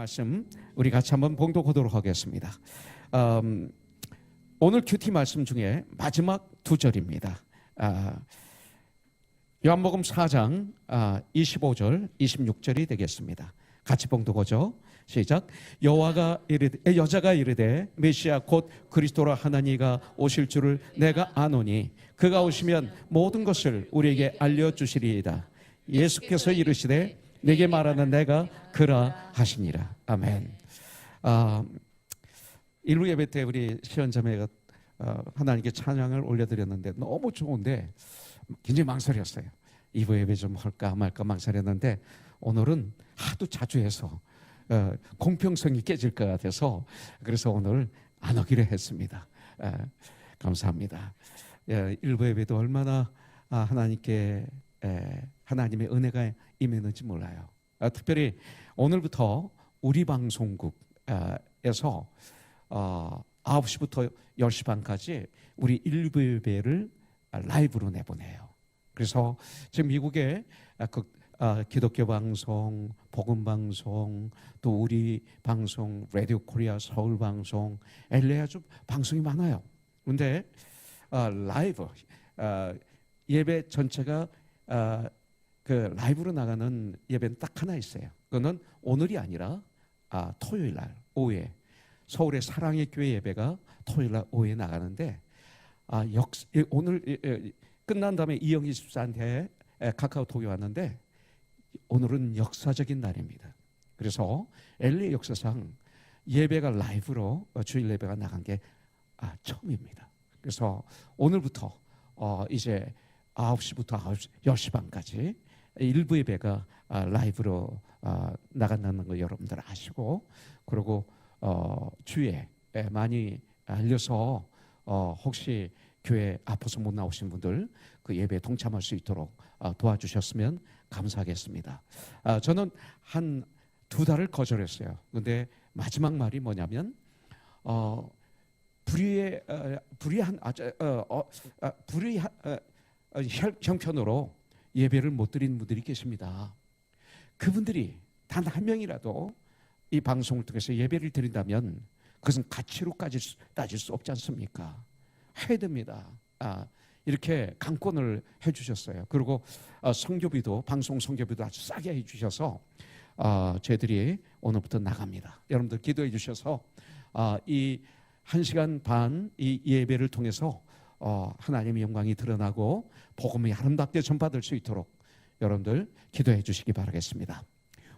말씀 우리 같이 한번 봉독하도록 하겠습니다. 오늘 큐티 말씀 중에 마지막 두 절입니다. 요한복음 4장 25절 26절이 되겠습니다. 같이 봉독하죠. 시작. 여자가 이르되 메시아 곧 그리스도라 하나니가 오실 줄을 내가 아노니 그가 오시면 모든 것을 우리에게 알려주시리이다. 예수께서 이르시되 내게 말하는 내가 그라 하시니라. 아멘. 일부 예배 때 우리 시연자매가 하나님께 찬양을 올려드렸는데 너무 좋은데 굉장히 망설였어요. 2부 예배 좀 할까 말까 망설였는데 오늘은 하도 자주 해서 공평성이 깨질 것 같아서 그래서 오늘 안 하기로 했습니다. 감사합니다. 1부 예배도 얼마나 하나님께 하나님의 은혜가 임했는지 몰라요. 특별히 오늘부터 우리 방송국에서 9시부터 10시 반까지 우리 1부 예배를 라이브로 내보내요. 그래서 지금 미국에 기독교 방송, 복음 방송, 또 우리 방송, 라디오 코리아 서울 방송, LA 아주 방송이 많아요. 그런데 라이브 예배 전체가 그 라이브로 나가는 예배는 딱 하나 있어요. 그거는 오늘이 아니라 토요일 날 오후에 서울의 사랑의 교회 예배가 토요일 날 오후에 나가는데 오늘 끝난 다음에 이영희 집사한테 카카오톡이 왔는데 오늘은 역사적인 날입니다. 그래서 LA 역사상 예배가 라이브로 주일 예배가 나간 게 처음입니다. 그래서 오늘부터 이제 9시부터 10시 반까지 일부 예배가 라이브로 나간다는 거 여러분들 아시고, 그리고 주에 많이 알려서 혹시 교회 아파서 못 나오신 분들 그 예배에 동참할 수 있도록 도와주셨으면 감사하겠습니다. 저는 한 2달을 거절했어요. 그런데 마지막 말이 뭐냐면 불의한 형편으로 예배를 못 드리는 분들이 계십니다. 그분들이 단 한 명이라도 이 방송을 통해서 예배를 드린다면 그것은 가치로까지 따질 수 없지 않습니까? 해야 됩니다. 이렇게 강권을 해주셨어요. 그리고 성교비도 방송 성교비도 아주 싸게 해주셔서 저희들이 오늘부터 나갑니다. 여러분들 기도해 주셔서 이 1시간 반 이 예배를 통해서 하나님의 영광이 드러나고 복음이 아름답게 전파될 수 있도록 여러분들 기도해 주시기 바라겠습니다.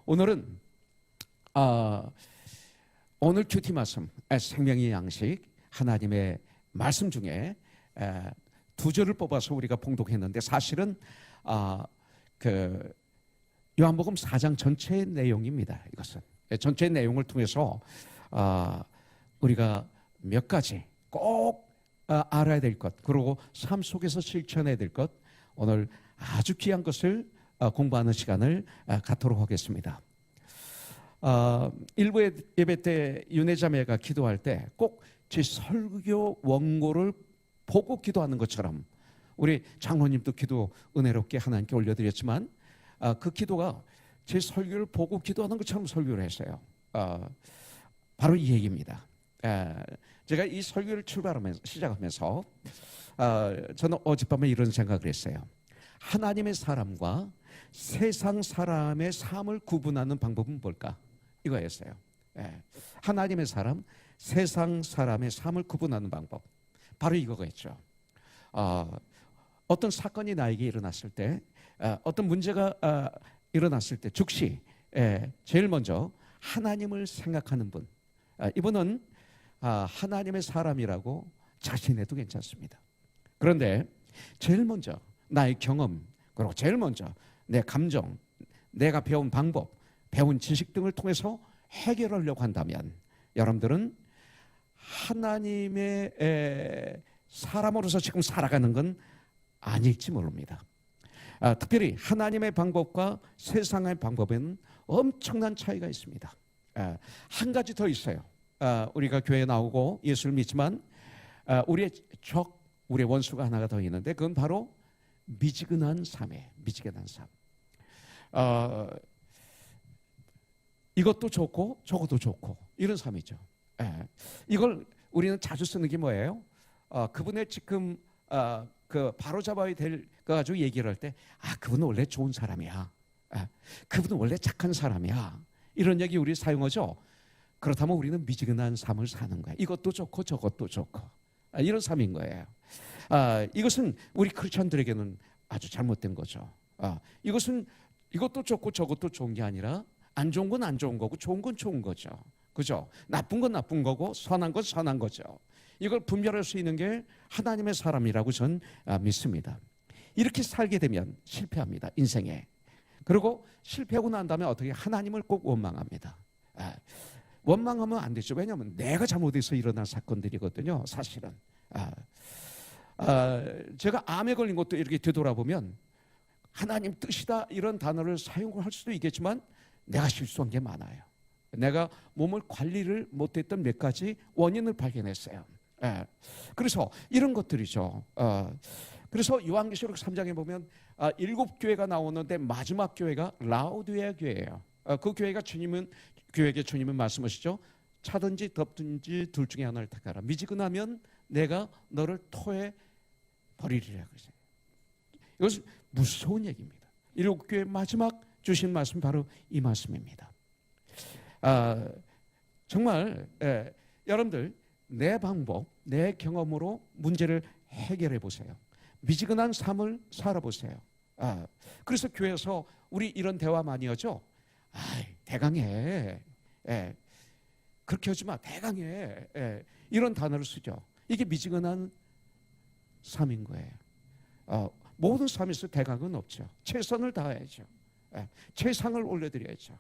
오늘은 오늘 큐티 말씀 생명의 양식 하나님의 말씀 중에 2절을 뽑아서 우리가 봉독했는데 사실은 그 요한복음 4장 전체의 내용입니다. 이것은 전체 내용을 통해서 우리가 몇 가지 꼭 알아야 될 것, 그리고 삶 속에서 실천해야 될 것, 오늘 아주 귀한 것을 공부하는 시간을 갖도록 하겠습니다. 일부 예배 때 윤혜자매가 기도할 때 꼭 제 설교 원고를 보고 기도하는 것처럼 우리 장로님도 기도 은혜롭게 하나님께 올려드렸지만 그 기도가 제 설교를 보고 기도하는 것처럼 설교를 했어요. 바로 이 얘기입니다. 제가 이 설교를 시작하면서 저는 어젯밤에 이런 생각을 했어요. 하나님의 사람과 세상 사람의 삶을 구분하는 방법은 뭘까? 이거였어요. 하나님의 사람, 세상 사람의 삶을 구분하는 방법, 바로 이거겠죠. 어떤 사건이 나에게 일어났을 때, 어떤 문제가 일어났을 때 즉시 제일 먼저 하나님을 생각하는 분, 이분은 하나님의 사람이라고 자신해도 괜찮습니다. 그런데 제일 먼저 나의 경험, 그리고 제일 먼저 내 감정, 내가 배운 방법, 배운 지식 등을 통해서 해결하려고 한다면 여러분들은 하나님의 사람으로서 지금 살아가는 건 아닐지 모릅니다. 특별히 하나님의 방법과 세상의 방법에는 엄청난 차이가 있습니다. 한 가지 더 있어요. 우리가 교회에 나오고 예수를 믿지만 우리의 적, 우리의 원수가 하나가 더 있는데 그건 바로 미지근한 삶이에요. 미지근한 삶. 이것도 좋고 저것도 좋고 이런 삶이죠. 예. 이걸 우리는 자주 쓰는 게 뭐예요? 그분의 지금 그 바로 잡아야 될 거 가지고 얘기를 할 때, 그분은 원래 좋은 사람이야. 그분은 원래 착한 사람이야. 이런 얘기 우리 사용하죠. 그렇다면 우리는 미지근한 삶을 사는 거야. 이것도 좋고 저것도 좋고 이런 삶인 거예요. 이것은 우리 크리스천들에게는 아주 잘못된 거죠. 이것도 좋고 저것도 좋은 게 아니라 안 좋은 건 안 좋은 거고 좋은 건 좋은 거죠. 그죠? 나쁜 건 나쁜 거고 선한 건 선한 거죠. 이걸 분별할 수 있는 게 하나님의 사람이라고 전 믿습니다. 이렇게 살게 되면 실패합니다, 인생에. 그리고 실패하고 난 다음에 어떻게 하나님을 꼭 원망합니다. 원망하면 안 되죠. 왜냐하면 내가 잘못해서 일어난 사건들이거든요, 사실은. 제가 암에 걸린 것도 이렇게 되돌아보면 하나님 뜻이다 이런 단어를 사용할 수도 있겠지만 내가 실수한 게 많아요. 내가 몸을 관리를 못했던 몇 가지 원인을 발견했어요. 그래서 이런 것들이죠. 그래서 요한계시록 3장에 보면 7교회가 나오는데 마지막 교회가 라오디게아 교회예요. 그 교회가 교회에게 주님은 말씀하시죠. 차든지 덥든지 둘 중에 하나를 택하라. 미지근하면 내가 너를 토해 버리리라 그러세요. 이것은 무서운 얘기입니다. 7교회 마지막 주신 말씀 바로 이 말씀입니다. 정말 여러분들 내 방법, 내 경험으로 문제를 해결해 보세요. 미지근한 삶을 살아보세요. 그래서 교회에서 우리 이런 대화 많이 하죠. 대강해. 그렇게 하지 마. 대강해. 이런 단어를 쓰죠. 이게 미지근한 삶인 거예요. 모든 삶에서 대강은 없죠. 최선을 다해야죠. 최상을 올려드려야죠.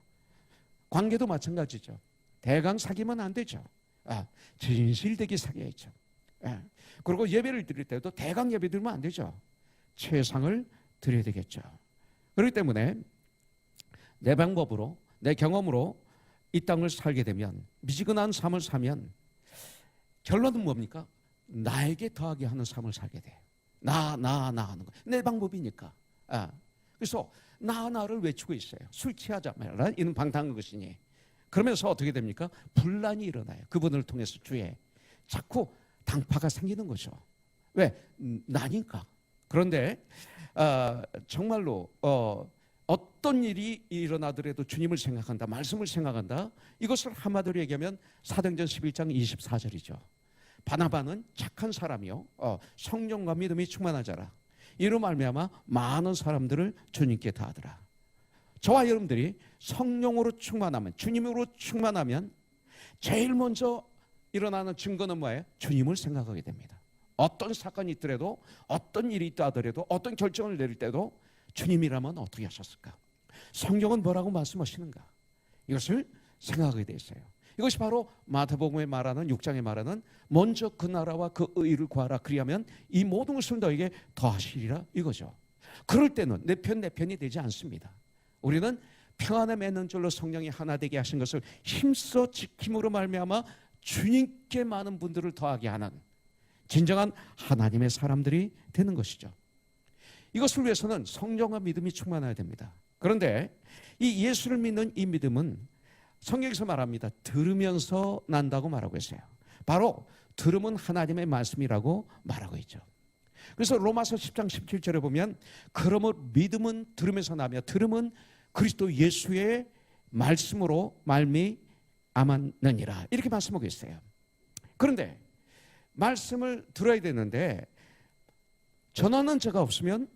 관계도 마찬가지죠. 대강 사귀면 안 되죠. 진실되게 사귀어야죠. 그리고 예배를 드릴 때도 대강 예배 드리면 안 되죠. 최상을 드려야 되겠죠. 그렇기 때문에 내 방법으로, 내 경험으로 이 땅을 살게 되면, 미지근한 삶을 사면 결론은 뭡니까? 나에게 더하게 하는 삶을 살게 돼요. 나 하는 거. 내 방법이니까. 그래서 나를 외치고 있어요. 술 취하자 말라 이는 방탕한 것이니. 그러면서 어떻게 됩니까? 분란이 일어나요. 그분을 통해서 주에 자꾸 당파가 생기는 거죠. 왜? 나니까. 그런데 정말로 어떤 일이 일어나더라도 주님을 생각한다, 말씀을 생각한다. 이것을 한마디로 얘기하면 사도행전 11장 24절이죠. 바나바는 착한 사람이요, 성령과 믿음이 충만한 자라. 이로 말미암아 많은 사람들을 주님께 다하더라. 저와 여러분들이 성령으로 충만하면, 주님으로 충만하면 제일 먼저 일어나는 증거는 뭐예요? 주님을 생각하게 됩니다. 어떤 사건이 있더라도, 어떤 일이 있다 하더라도, 어떤 결정을 내릴 때도 주님이라면 어떻게 하셨을까? 성경은 뭐라고 말씀하시는가? 이것을 생각하게 돼 있어요. 이것이 바로 마태복음에 말하는 6장에 말하는 먼저 그 나라와 그 의를 구하라. 그리하면 이 모든 것을 너에게 더하시리라 이거죠. 그럴 때는 내 편이 되지 않습니다. 우리는 평안에 맺는 줄로 성령이 하나 되게 하신 것을 힘써 지킴으로 말미암아 주님께 많은 분들을 더하게 하는 진정한 하나님의 사람들이 되는 것이죠. 이것을 위해서는 성령과 믿음이 충만해야 됩니다. 그런데 이 예수를 믿는 이 믿음은 성경에서 말합니다. 들으면서 난다고 말하고 있어요. 바로 들음은 하나님의 말씀이라고 말하고 있죠. 그래서 로마서 10장 17절에 보면 그러므로 믿음은 들으면서 나며 들음은 그리스도 예수의 말씀으로 말미암았느니라 이렇게 말씀하고 있어요. 그런데 말씀을 들어야 되는데 전하는 자가 없으면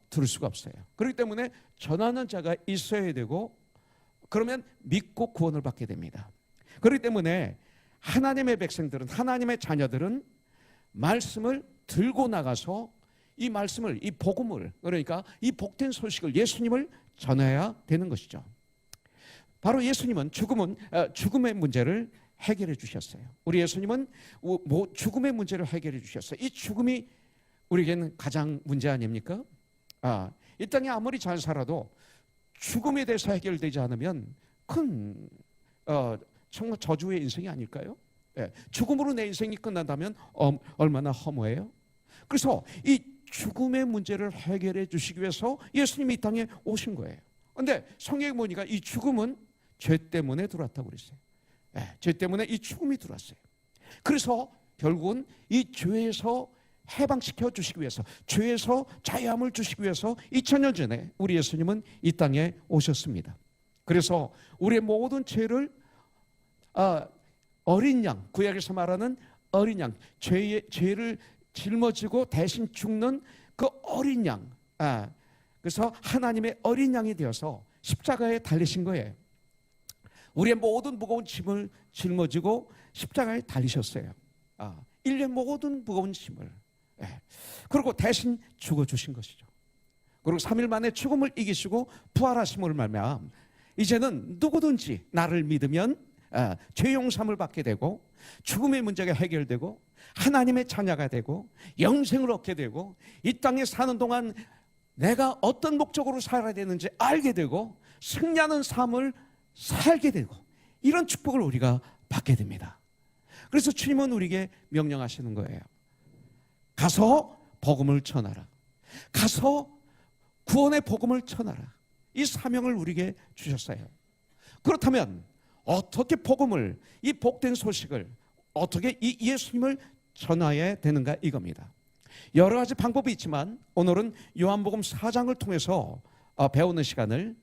들을 수가 없어요. 그렇기 때문에 전하는 자가 있어야 되고 그러면 믿고 구원을 받게 됩니다. 그렇기 때문에 하나님의 백성들은, 하나님의 자녀들은 말씀을 들고 나가서 이 말씀을, 이 복음을, 그러니까 이 복된 소식을, 예수님을 전해야 되는 것이죠. 바로 예수님은 죽음의 문제를 해결해 주셨어요. 우리 예수님은 죽음의 문제를 해결해 주셨어요. 이 죽음이 우리에게는 가장 문제 아닙니까? 이 땅에 아무리 잘 살아도 죽음에 대해서 해결되지 않으면 큰 정말 저주의 인생이 아닐까요? 죽음으로 내 인생이 끝난다면 얼마나 허무해요? 그래서 이 죽음의 문제를 해결해 주시기 위해서 예수님이 이 땅에 오신 거예요. 그런데 성경에 보니까 이 죽음은 죄 때문에 들어왔다고 그랬어요. 죄 때문에 이 죽음이 들어왔어요. 그래서 결국은 이 죄에서 해방시켜 주시기 위해서, 죄에서 자유함을 주시기 위해서 2000년 전에 우리 예수님은 이 땅에 오셨습니다. 그래서 우리의 모든 죄를 어린 양, 구약에서 말하는 어린 양, 죄를 짊어지고 대신 죽는 그 어린 양, 그래서 하나님의 어린 양이 되어서 십자가에 달리신 거예요. 우리의 모든 무거운 짐을 짊어지고 십자가에 달리셨어요. 인류의 모든 무거운 짐을. 그리고 대신 죽어주신 것이죠. 그리고 3일 만에 죽음을 이기시고 부활하심을 말미암아 이제는 누구든지 나를 믿으면 죄 용서함을 받게 되고 죽음의 문제가 해결되고 하나님의 자녀가 되고 영생을 얻게 되고 이 땅에 사는 동안 내가 어떤 목적으로 살아야 되는지 알게 되고 승리하는 삶을 살게 되고 이런 축복을 우리가 받게 됩니다. 그래서 주님은 우리에게 명령하시는 거예요. 가서 복음을 전하라. 가서 구원의 복음을 전하라. 이 사명을 우리에게 주셨어요. 그렇다면 어떻게 복음을, 이 복된 소식을 어떻게 이 예수님을 전해야 되는가 이겁니다. 여러 가지 방법이 있지만 오늘은 요한복음 4장을 통해서 배우는 시간을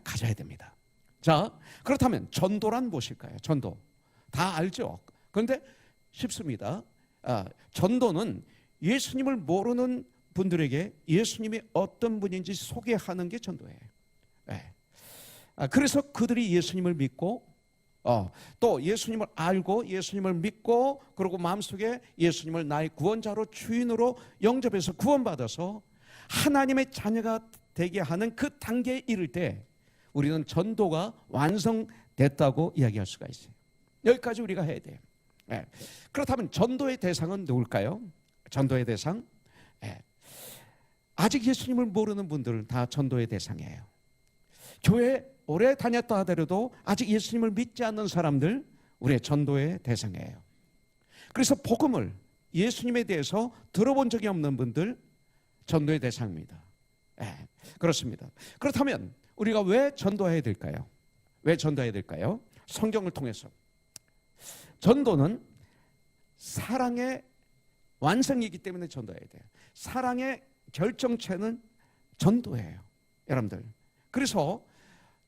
가져야 됩니다. 자, 그렇다면 전도란 무엇일까요? 전도 다 알죠? 그런데 쉽습니다. 전도는 예수님을 모르는 분들에게 예수님이 어떤 분인지 소개하는 게 전도예요. 그래서 그들이 예수님을 믿고 또 예수님을 알고 예수님을 믿고 그리고 마음속에 예수님을 나의 구원자로 주인으로 영접해서 구원받아서 하나님의 자녀가 되게 하는 그 단계에 이를 때 우리는 전도가 완성됐다고 이야기할 수가 있어요. 여기까지 우리가 해야 돼요. 그렇다면 전도의 대상은 누굴까요? 전도의 대상? 아직 예수님을 모르는 분들은 다 전도의 대상이에요. 교회 오래 다녔다 하더라도 아직 예수님을 믿지 않는 사람들 우리의 전도의 대상이에요. 그래서 복음을 예수님에 대해서 들어본 적이 없는 분들 전도의 대상입니다. 그렇습니다. 그렇다면 우리가 왜 전도해야 될까요? 왜 전도해야 될까요? 성경을 통해서 전도는 사랑의 완성이기 때문에 전도해야 돼요. 사랑의 결정체는 전도예요, 여러분들. 그래서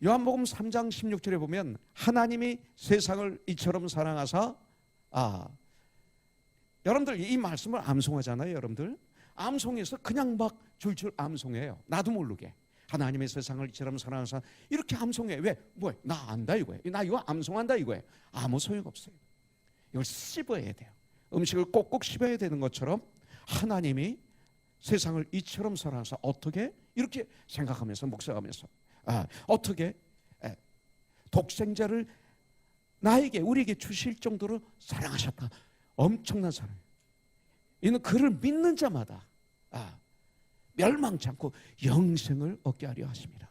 요한복음 3장 16절에 보면 하나님이 세상을 이처럼 사랑하사 여러분들 이 말씀을 암송하잖아요. 여러분들 암송해서 그냥 막 줄줄 암송해요. 나도 모르게 하나님의 세상을 이처럼 사랑하사 이렇게 암송해. 왜? 뭐야? 나 안다 이거예요. 나 이거 암송한다 이거예요. 아무 소용없어요. 이걸 씹어야 돼요. 음식을 꼭꼭 씹어야 되는 것처럼 하나님이 세상을 이처럼 사랑하사 어떻게 이렇게 생각하면서 묵상하면서 어떻게 독생자를 나에게 우리에게 주실 정도로 사랑하셨다. 엄청난 사랑. 이는 그를 믿는 자마다 멸망치 않고 영생을 얻게 하려 하십니다.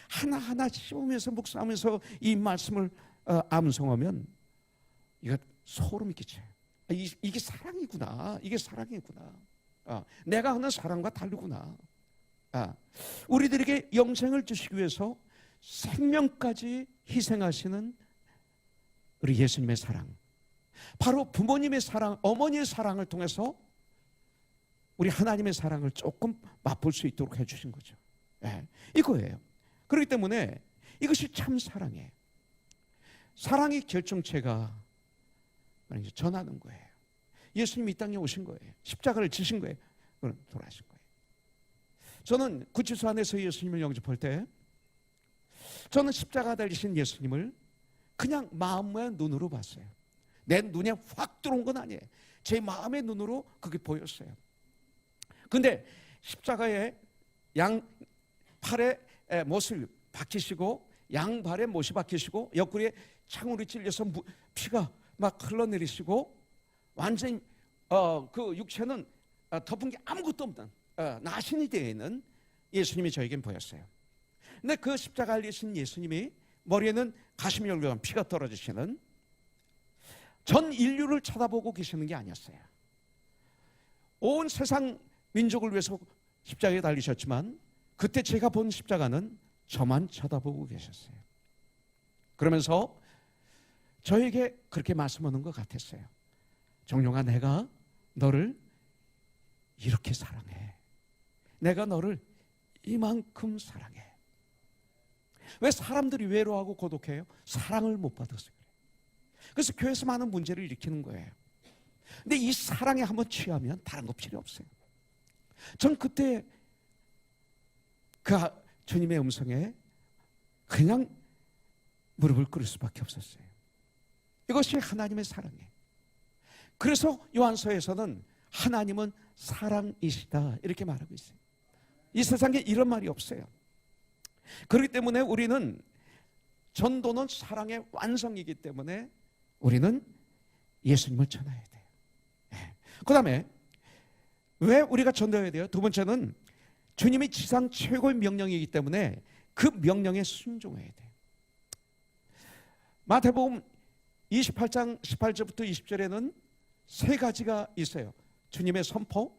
하나하나 씹으면서 묵상하면서 이 말씀을 암송하면 이거 소름이 끼쳐요. 이게 사랑이구나. 이게 사랑이구나. 내가 하는 사랑과 다르구나. 우리들에게 영생을 주시기 위해서 생명까지 희생하시는 우리 예수님의 사랑, 바로 부모님의 사랑, 어머니의 사랑을 통해서 우리 하나님의 사랑을 조금 맛볼 수 있도록 해주신 거죠. 이거예요. 그렇기 때문에 이것이 참 사랑이에요. 사랑의 결정체가 전하는 거예요. 예수님이 이 땅에 오신 거예요. 십자가를 지신 거예요. 돌아가신 거예요. 저는 구치소 안에서 예수님을 영접할 때 저는 십자가 달리신 예수님을 그냥 마음의 눈으로 봤어요. 내 눈에 확 들어온 건 아니에요. 제 마음의 눈으로 그게 보였어요. 근데 십자가에 양팔에 못을 박히시고 양발에 못이 박히시고 옆구리에 창으로 찔려서 피가 막 흘러내리시고 완전히 그 육체는 덮은 게 아무것도 없는 나신이 되어 있는 예수님이 저에겐 보였어요. 근데 그 십자가 달리신 예수님이 머리에는 가시미 열려간 피가 떨어지시는 전 인류를 쳐다보고 계시는 게 아니었어요. 온 세상 민족을 위해서 십자가에 달리셨지만 그때 제가 본 십자가는 저만 쳐다보고 계셨어요. 그러면서 저에게 그렇게 말씀하는 것 같았어요. 정용아, 내가 너를 이렇게 사랑해. 내가 너를 이만큼 사랑해. 왜 사람들이 외로워하고 고독해요? 사랑을 못 받아서 그래요. 그래서 교회에서 많은 문제를 일으키는 거예요. 근데 이 사랑에 한번 취하면 다른 거 필요 없어요. 전 그때 그 주님의 음성에 그냥 무릎을 꿇을 수밖에 없었어요. 이것이 하나님의 사랑이에요. 그래서 요한서에서는 하나님은 사랑이시다 이렇게 말하고 있어요. 이 세상에 이런 말이 없어요. 그렇기 때문에 우리는 전도는 사랑의 완성이기 때문에 우리는 예수님을 전해야 돼요. 그 다음에 왜 우리가 전도해야 돼요? 두 번째는 주님이 지상 최고의 명령이기 때문에 그 명령에 순종해야 돼요. 마태복음 28장 18절부터 20절에는 세 가지가 있어요. 주님의 선포,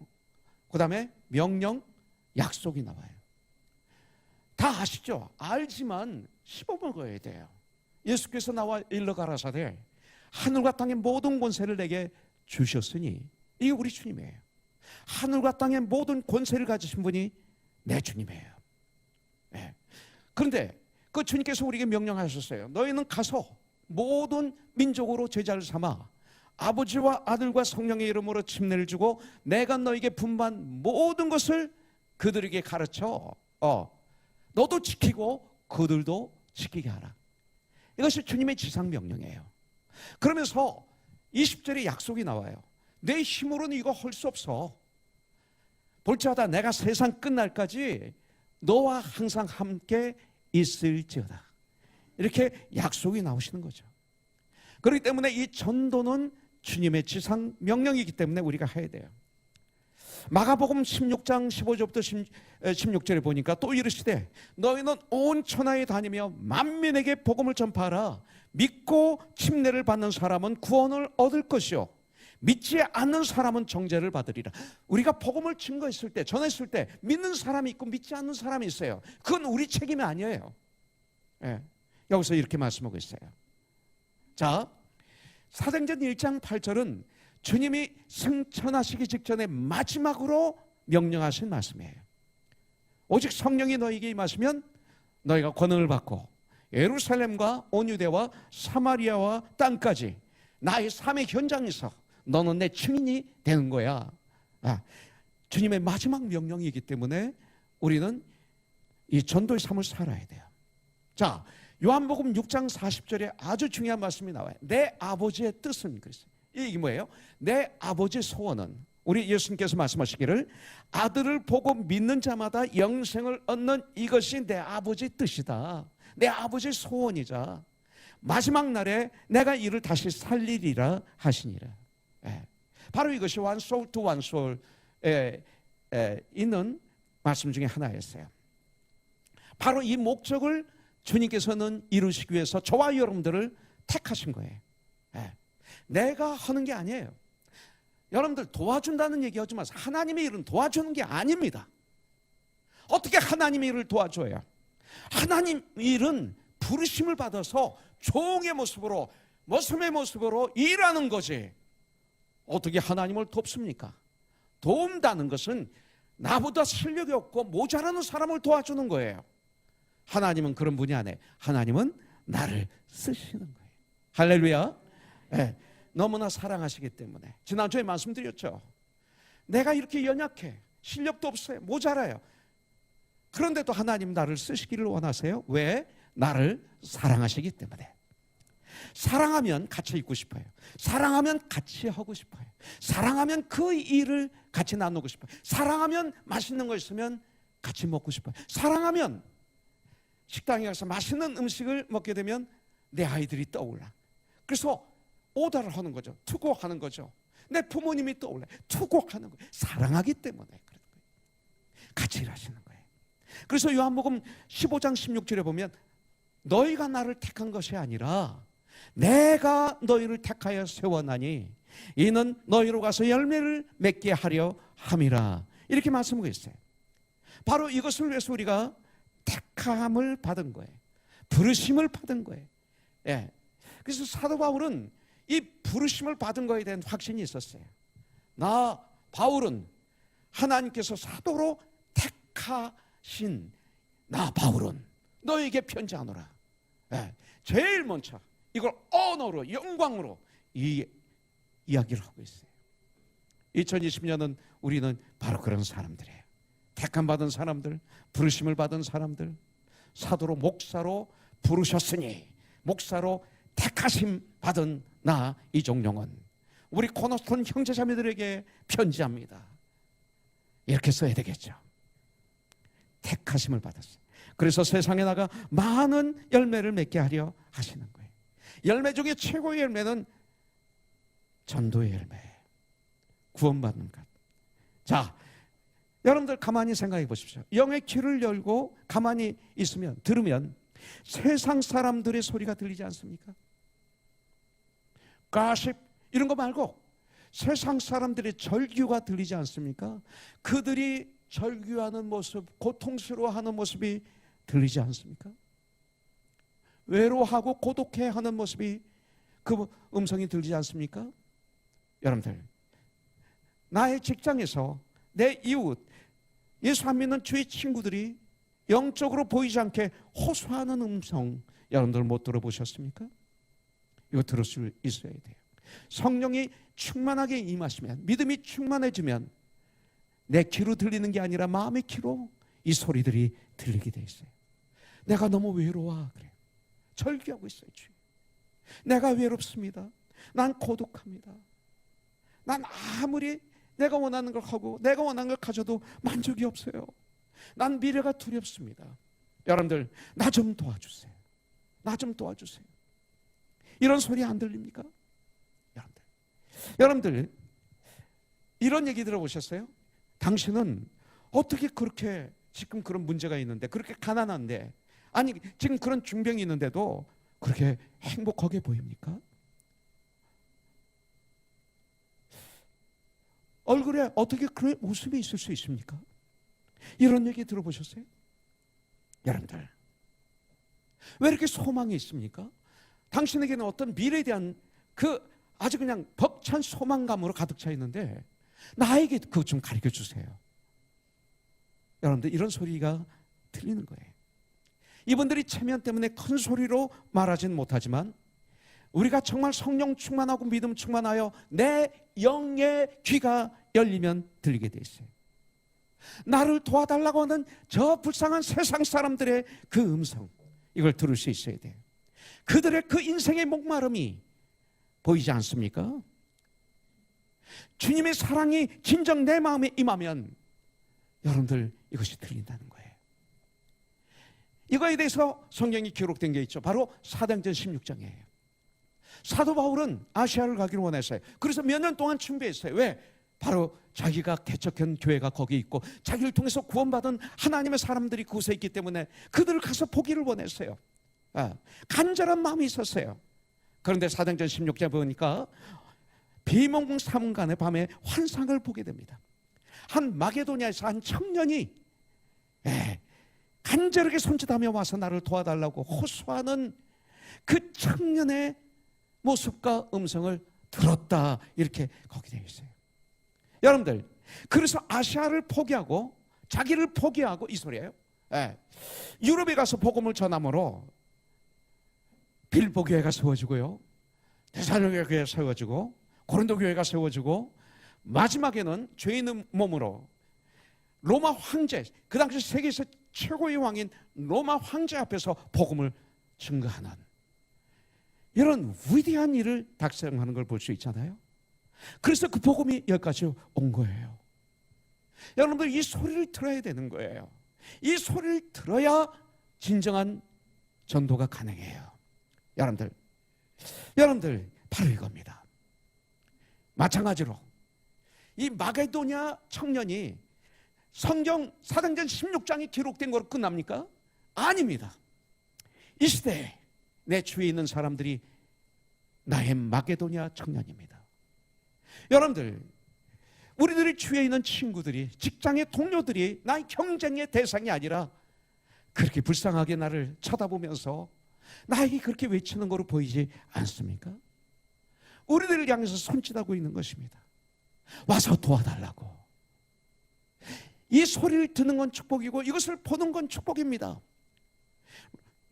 그 다음에 명령, 약속이 나와요. 다 아시죠? 알지만 씹어먹어야 돼요. 예수께서 나와 일러 가라사대 하늘과 땅의 모든 권세를 내게 주셨으니, 이게 우리 주님이에요. 하늘과 땅의 모든 권세를 가지신 분이 내 주님이에요. 네. 그런데 그 주님께서 우리에게 명령하셨어요. 너희는 가서 모든 민족으로 제자를 삼아 아버지와 아들과 성령의 이름으로 침례를 주고 내가 너에게 분부한 모든 것을 그들에게 가르쳐 너도 지키고 그들도 지키게 하라. 이것이 주님의 지상 명령이에요. 그러면서 20절에 약속이 나와요. 내 힘으로는 이거 할 수 없어. 볼지어다 내가 세상 끝날까지 너와 항상 함께 있을지어다. 이렇게 약속이 나오시는 거죠. 그렇기 때문에 이 전도는 주님의 지상 명령이기 때문에 우리가 해야 돼요. 마가복음 16장 15절부터 16절에 보니까 또 이르시되 너희는 온 천하에 다니며 만민에게 복음을 전파하라. 믿고 침례를 받는 사람은 구원을 얻을 것이요 믿지 않는 사람은 정죄를 받으리라. 우리가 복음을 증거했을 때, 전했을 때 믿는 사람이 있고 믿지 않는 사람이 있어요. 그건 우리 책임이 아니에요. 예. 여기서 이렇게 말씀하고 있어요. 자, 사도행전 1장 8절은 주님이 승천하시기 직전에 마지막으로 명령하신 말씀이에요. 오직 성령이 너희에게 임하시면 너희가 권능을 받고 예루살렘과 온 유대와 사마리아와 땅까지 나의 삶의 현장에서 너는 내 증인이 되는 거야. 주님의 마지막 명령이기 때문에 우리는 이 전도의 삶을 살아야 돼요. 자, 요한복음 6장 40절에 아주 중요한 말씀이 나와요. 내 아버지의 뜻은 그랬어요. 이게 뭐예요? 내 아버지의 소원은, 우리 예수님께서 말씀하시기를 아들을 보고 믿는 자마다 영생을 얻는 이것이 내 아버지의 뜻이다. 내 아버지의 소원이자 마지막 날에 내가 이를 다시 살리리라 하시니라. 바로 이것이 one soul to one soul에 있는 말씀 중에 하나였어요. 바로 이 목적을 주님께서는 이루시기 위해서 저와 여러분들을 택하신 거예요. 내가 하는 게 아니에요. 여러분들 도와준다는 얘기하지 마세요. 하나님의 일은 도와주는 게 아닙니다. 어떻게 하나님의 일을 도와줘요? 하나님 일은 부르심을 받아서 종의 모습으로, 모습의 모습으로 일하는 거지. 어떻게 하나님을 돕습니까? 도움다는 것은 나보다 실력이 없고 모자라는 사람을 도와주는 거예요. 하나님은 그런 분이 아니에요. 하나님은 나를 쓰시는 거예요. 할렐루야. 네, 너무나 사랑하시기 때문에. 지난주에 말씀드렸죠. 내가 이렇게 연약해, 실력도 없어요, 모자라요. 그런데도 하나님 나를 쓰시기를 원하세요. 왜? 나를 사랑하시기 때문에. 사랑하면 같이 있고 싶어요. 사랑하면 같이 하고 싶어요. 사랑하면 그 일을 같이 나누고 싶어요. 사랑하면 맛있는 거 있으면 같이 먹고 싶어요. 사랑하면 식당에 가서 맛있는 음식을 먹게 되면 내 아이들이 떠올라. 그래서 오더를 하는 거죠. 투고하는 거죠. 내 부모님이 떠올라. 투고하는 거예요. 사랑하기 때문에 그런 거예요. 같이 일하시는 거예요. 그래서 요한복음 15장 16절에 보면 너희가 나를 택한 것이 아니라 내가 너희를 택하여 세워나니 이는 너희로 가서 열매를 맺게 하려 함이라. 이렇게 말씀하고 있어요. 바로 이것을 위해서 우리가 택함을 받은 거예요. 부르심을 받은 거예요. 예. 그래서 사도 바울은 이 부르심을 받은 거에 대한 확신이 있었어요. 나 바울은 하나님께서 사도로 택하신 나 바울은 너에게 편지하노라. 예. 제일 먼저 이걸 언어로 영광으로 이 이야기를 하고 있어요. 2020년은 우리는 바로 그런 사람들이에요. 택함 받은 사람들, 부르심을 받은 사람들, 사도로 목사로 부르셨으니 목사로 택하심 받은 나 이종용은 우리 코너스톤 형제자매들에게 편지합니다. 이렇게 써야 되겠죠. 택하심을 받았어요. 그래서 세상에 나가 많은 열매를 맺게 하려 하시는 거예요. 열매 중에 최고의 열매는 전도의 열매, 구원받는 것. 자, 여러분들 가만히 생각해 보십시오. 영의 귀를 열고 가만히 있으면, 들으면 세상 사람들의 소리가 들리지 않습니까? 가십 이런 거 말고 세상 사람들의 절규가 들리지 않습니까? 그들이 절규하는 모습, 고통스러워하는 모습이 들리지 않습니까? 외로워하고 고독해하는 모습이, 그 음성이 들리지 않습니까? 여러분들, 나의 직장에서 내 이웃, 예수 안 믿는 주의 친구들이 영적으로 보이지 않게 호소하는 음성, 여러분들 못 들어보셨습니까? 이거 들을 수 있어야 돼요. 성령이 충만하게 임하시면, 믿음이 충만해지면 내 귀로 들리는 게 아니라 마음의 귀로 이 소리들이 들리게 돼 있어요. 내가 너무 외로워, 그래. 절규하고 있어요. 주님. 내가 외롭습니다. 난 고독합니다. 난 아무리 내가 원하는 걸 하고 내가 원하는 걸 가져도 만족이 없어요. 난 미래가 두렵습니다. 여러분들, 나 좀 도와주세요. 나 좀 도와주세요. 이런 소리 안 들립니까? 여러분들 이런 얘기 들어보셨어요? 당신은 어떻게 그렇게 지금 그런 문제가 있는데, 그렇게 가난한데, 아니 지금 그런 중병이 있는데도 그렇게 행복하게 보입니까? 얼굴에 어떻게 그런 웃음이 있을 수 있습니까? 이런 얘기 들어보셨어요? 여러분들, 왜 이렇게 소망이 있습니까? 당신에게는 어떤 미래에 대한 그 아주 그냥 벅찬 소망감으로 가득 차 있는데 나에게 그거 좀 가르쳐 주세요. 여러분들, 이런 소리가 들리는 거예요. 이분들이 체면 때문에 큰 소리로 말하진 못하지만 우리가 정말 성령 충만하고 믿음 충만하여 내 영의 귀가 열리면 들리게 돼 있어요. 나를 도와달라고 하는 저 불쌍한 세상 사람들의 그 음성, 이걸 들을 수 있어야 돼요. 그들의 그 인생의 목마름이 보이지 않습니까? 주님의 사랑이 진정 내 마음에 임하면 여러분들 이것이 들린다는 거예요. 이거에 대해서 성경이 기록된 게 있죠. 바로 사도행전 16장이에요. 사도 바울은 아시아를 가기를 원했어요. 그래서 몇 년 동안 준비했어요. 왜? 바로 자기가 개척한 교회가 거기 있고 자기를 통해서 구원받은 하나님의 사람들이 그곳에 있기 때문에 그들을 가서 보기를 원했어요. 간절한 마음이 있었어요. 그런데 사도행전 16장 보니까 비몽사몽간에 밤에 환상을 보게 됩니다. 한 마게도냐에서 한 청년이 간절하게 손짓하며 와서 나를 도와달라고 호소하는 그 청년의 모습과 음성을 들었다, 이렇게 거기 되어 있어요. 여러분들, 그래서 아시아를 포기하고 자기를 포기하고 이 소리예요. 유럽에 가서 복음을 전함으로 빌보 교회가 세워지고요, 데살로니가 교회가 세워지고 고린도 교회가 세워지고 마지막에는 죄인의 몸으로 로마 황제, 그 당시 세계에서 최고의 왕인 로마 황제 앞에서 복음을 증거하는 이런 위대한 일을 달성하는 걸 볼 수 있잖아요. 그래서 그 복음이 여기까지 온 거예요. 여러분들, 이 소리를 들어야 되는 거예요. 이 소리를 들어야 진정한 전도가 가능해요. 여러분들 바로 이겁니다. 마찬가지로 이 마게도냐 청년이 성경 사도행전 16장이 기록된 거로 끝납니까? 아닙니다. 이 시대에 내 주위에 있는 사람들이 나의 마게도냐 청년입니다. 여러분들, 우리들의 주위에 있는 친구들이, 직장의 동료들이 나의 경쟁의 대상이 아니라 그렇게 불쌍하게 나를 쳐다보면서 나에게 그렇게 외치는 거로 보이지 않습니까? 우리들을 향해서 손짓하고 있는 것입니다. 와서 도와달라고. 이 소리를 듣는 건 축복이고 이것을 보는 건 축복입니다.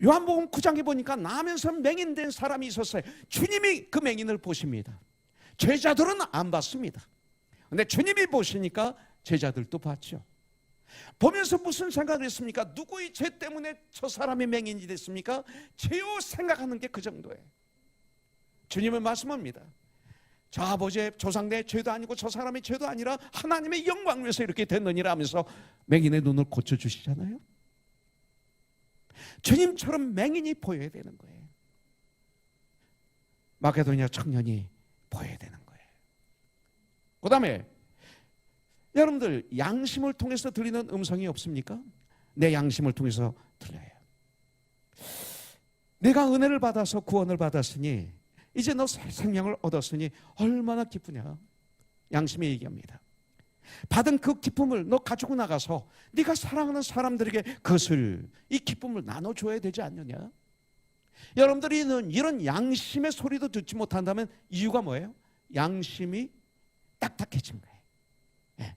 요한복음 9장에 보니까 나면서 맹인된 사람이 있었어요. 주님이 그 맹인을 보십니다. 제자들은 안 봤습니다. 근데 주님이 보시니까 제자들도 봤죠. 보면서 무슨 생각을 했습니까? 누구의 죄 때문에 저 사람이 맹인이 됐습니까? 죄요 생각하는 게 그 정도예요. 주님은 말씀합니다. 저 아버지의 조상의 죄도 아니고 저 사람의 죄도 아니라 하나님의 영광을 위해서 이렇게 됐느니라 하면서 맹인의 눈을 고쳐주시잖아요. 주님처럼 맹인이 보여야 되는 거예요. 마게도냐 청년이 보여야 되는 거예요. 그 다음에 여러분들 양심을 통해서 들리는 음성이 없습니까? 내 양심을 통해서 들려요. 내가 은혜를 받아서 구원을 받았으니 이제 너 새 생명을 얻었으니 얼마나 기쁘냐. 양심이 얘기합니다. 받은 그 기쁨을 너 가지고 나가서 네가 사랑하는 사람들에게 그것을, 이 기쁨을 나눠줘야 되지 않느냐. 여러분들이 이런 양심의 소리도 듣지 못한다면 이유가 뭐예요? 양심이 딱딱해진 거예요. 네.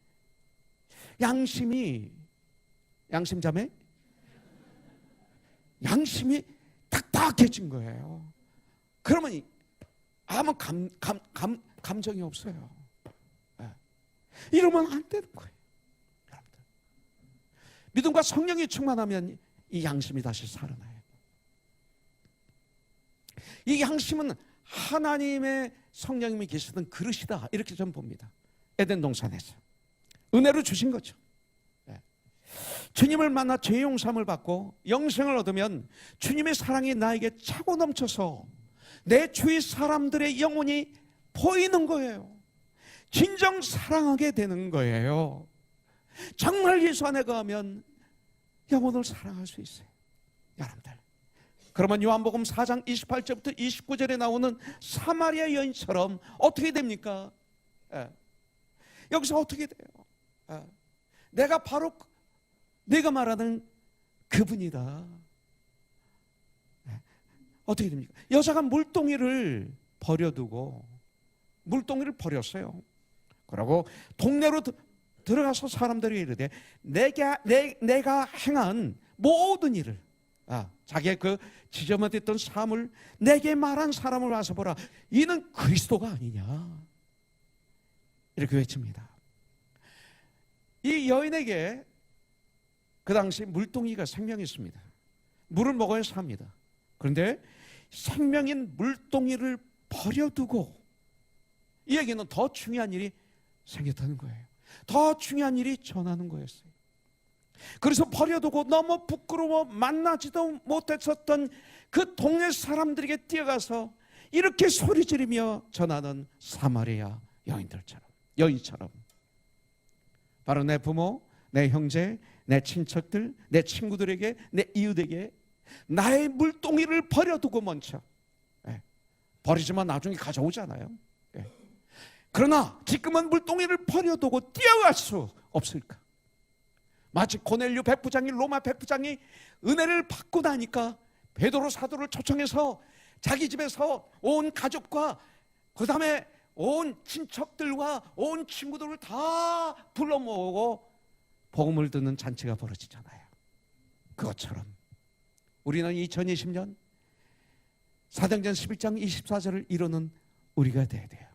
양심자매? 양심이 딱딱해진 거예요. 그러면 아무 감정이 없어요. 네. 이러면 안 되는 거예요. 여러분들. 믿음과 성령이 충만하면 이 양심이 다시 살아나요. 이 양심은 하나님의 성령님이 계시던 그릇이다, 이렇게 좀 봅니다. 에덴 동산에서 은혜로 주신 거죠. 네. 주님을 만나 죄 용서함을 받고 영생을 얻으면 주님의 사랑이 나에게 차고 넘쳐서 내 주위 사람들의 영혼이 보이는 거예요. 진정 사랑하게 되는 거예요. 정말 예수 안에 거하면 영혼을 사랑할 수 있어요. 여러분들, 그러면 요한복음 4장 28절부터 29절에 나오는 사마리아 여인처럼 어떻게 됩니까? 여기서 어떻게 돼요? 내가 바로 내가 말하는 그분이다. 어떻게 됩니까? 여자가 물동이를 버려두고 물동이를 버렸어요. 그러고 동네로 들어가서 사람들이 이르되 내가 행한 모든 일을, 자기의 그 지저분했던 삶을 내게 말한 사람을 와서 보라. 이는 그리스도가 아니냐, 이렇게 외칩니다. 이 여인에게 그 당시 물동이가 생명이었습니다. 물을 먹어야 삽니다. 그런데 생명인 물동이를 버려두고, 이 얘기는 더 중요한 일이 생겼다는 거예요. 더 중요한 일이 전하는 거였어요. 그래서 버려두고 너무 부끄러워 만나지도 못했었던 그 동네 사람들에게 뛰어가서 이렇게 소리 지르며 전하는 사마리아 여인처럼 바로 내 부모, 내 형제, 내 친척들, 내 친구들에게, 내 이웃에게 나의 물동이를 버려두고 먼저, 버리지만 나중에 가져오잖아요. 그러나 지금은 물동이를 버려두고 뛰어갈 수 없을까? 마치 고넬료 백부장이, 로마 백부장이 은혜를 받고 나니까 베드로 사도를 초청해서 자기 집에서 온 가족과 그 다음에 온 친척들과 온 친구들을 다 불러 모으고 복음을 듣는 잔치가 벌어지잖아요. 그것처럼 우리는 2020년 사도행전 11장 24절을 이루는 우리가 돼야 돼요.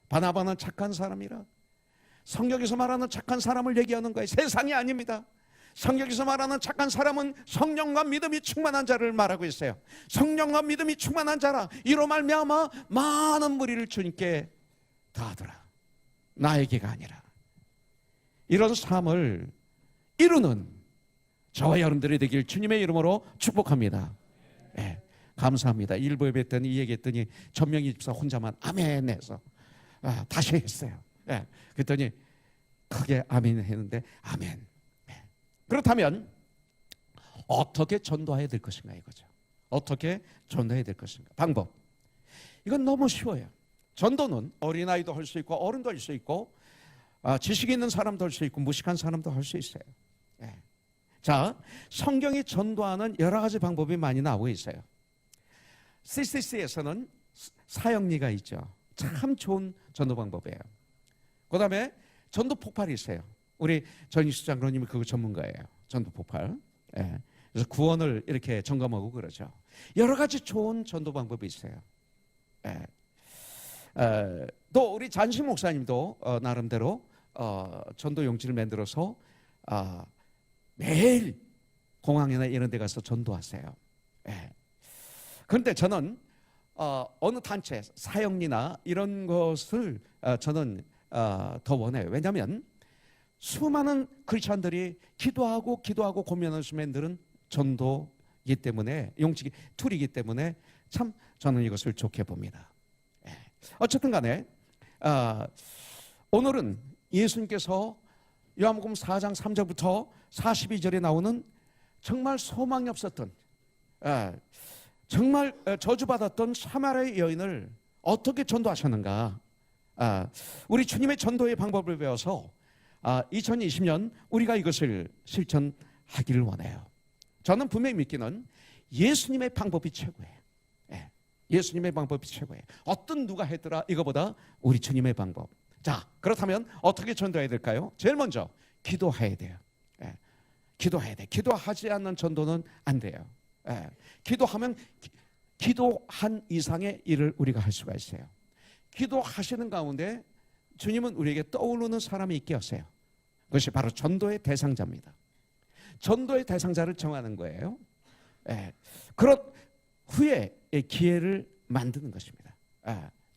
바나바는 착한 사람이라, 성경에서 말하는 착한 사람을 얘기하는 거예요. 세상이 아닙니다. 성경에서 말하는 착한 사람은 성령과 믿음이 충만한 자를 말하고 있어요. 성령과 믿음이 충만한 자라, 이로 말미암아 많은 무리를 주님께 다하더라. 나에게가 아니라. 이런 삶을 이루는 저와 여러분들이 되길 주님의 이름으로 축복합니다. 네, 감사합니다. 일부 예배했더니 이 얘기했더니 전명희 집사 혼자만 아멘 해서 다시 했어요. 그랬더니 크게 아멘 했는데 아멘. 그렇다면 어떻게 전도해야 될 것인가 이거죠. 어떻게 전도해야 될 것인가. 방법, 이건 너무 쉬워요. 전도는 어린아이도 할 수 있고 어른도 할 수 있고 지식이 있는 사람도 할 수 있고 무식한 사람도 할 수 있어요. 자, 성경이 전도하는 여러 가지 방법이 많이 나오고 있어요. CCC에서는 사형리가 있죠. 참 좋은 전도 방법이에요. 그 다음에 전도 폭발이 있어요. 우리 전인수 장로님이 그거 전문가예요. 전도 폭발. 예. 그래서 구원을 이렇게 점검하고 그러죠. 여러 가지 좋은 전도 방법이 있어요. 예. 또 우리 잔시 목사님도 나름대로 전도 용지를 만들어서 매일 공항이나 이런 데 가서 전도하세요. 예. 그런데 저는 어느 단체, 사형리나 이런 것을 저는 더 원해요. 왜냐하면 수많은 크리스천들이 기도하고 고민하시는 들은 전도이기 때문에, 용지 툴이기 때문에 참 저는 이것을 좋게 봅니다. 예. 어쨌든 간에 오늘은 예수님께서 요한복음 4장 3절부터 42절에 나오는 정말 소망이 없었던, 정말 저주받았던 사마리아 여인을 어떻게 전도하셨는가. 우리 주님의 전도의 방법을 배워서 2020년 우리가 이것을 실천하기를 원해요. 저는 분명히 믿기는 예수님의 방법이 최고예요. 예수님의 방법이 최고예요. 어떤 누가 했더라 이거보다 우리 주님의 방법. 자, 그렇다면 어떻게 전도해야 될까요? 제일 먼저 기도해야 돼요. 기도해야 돼. 기도하지 않는 전도는 안 돼요. 기도하면 기도한 이상의 일을 우리가 할 수가 있어요. 기도하시는 가운데 주님은 우리에게 떠오르는 사람이 있게 하세요. 그것이 바로 전도의 대상자입니다. 전도의 대상자를 정하는 거예요. 그런 후에 기회를 만드는 것입니다.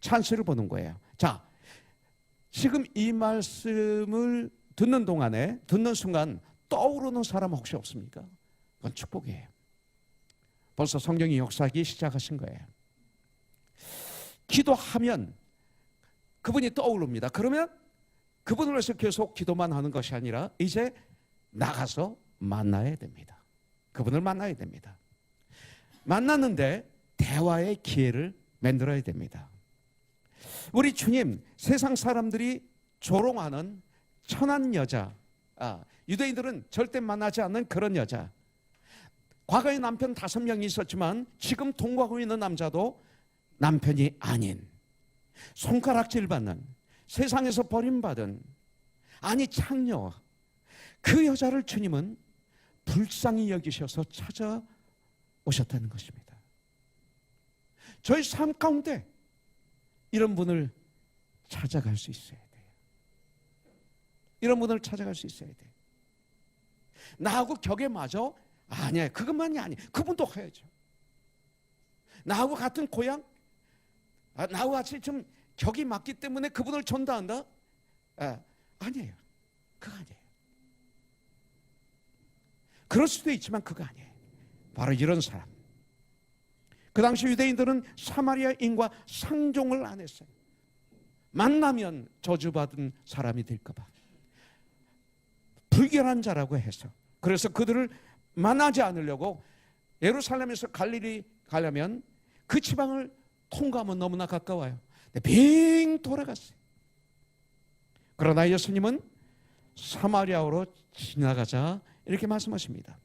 찬스를 보는 거예요. 자, 지금 이 말씀을 듣는 동안에, 듣는 순간 떠오르는 사람 혹시 없습니까? 그건 축복이에요. 벌써 성령이 역사하기 시작하신 거예요. 기도하면 그분이 떠오릅니다. 그러면 그분을 위해서 계속 기도만 하는 것이 아니라 이제 나가서 만나야 됩니다. 그분을 만나야 됩니다. 만났는데 대화의 기회를 만들어야 됩니다. 우리 주님, 세상 사람들이 조롱하는 천한 여자, 유대인들은 절대 만나지 않는 그런 여자. 과거에 남편 5명이 있었지만 지금 동거하고 있는 남자도 남편이 아닌, 손가락질 받는, 세상에서 버림받은, 아니 창녀, 그 여자를 주님은 불쌍히 여기셔서 찾아오셨다는 것입니다. 저희 삶 가운데 이런 분을 찾아갈 수 있어야 돼요. 이런 분을 찾아갈 수 있어야 돼요. 나하고 격에 맞아? 아니야, 그것만이 아니에요. 그분도 해야죠. 나하고 같은 고향? 나하고 같이 좀 격이 맞기 때문에 그분을 전도한다? 아니에요. 그거 아니에요. 그럴 수도 있지만 그거 아니에요. 바로 이런 사람. 그 당시 유대인들은 사마리아인과 상종을 안 했어요. 만나면 저주받은 사람이 될까 봐. 불결한 자라고 해서. 그래서 그들을 만나지 않으려고 예루살렘에서 갈릴리 가려면 그 지방을 통과하면 너무나 가까워요. 빙 돌아갔어요. 그러나 예수님은 사마리아로 지나가자 이렇게 말씀하십니다.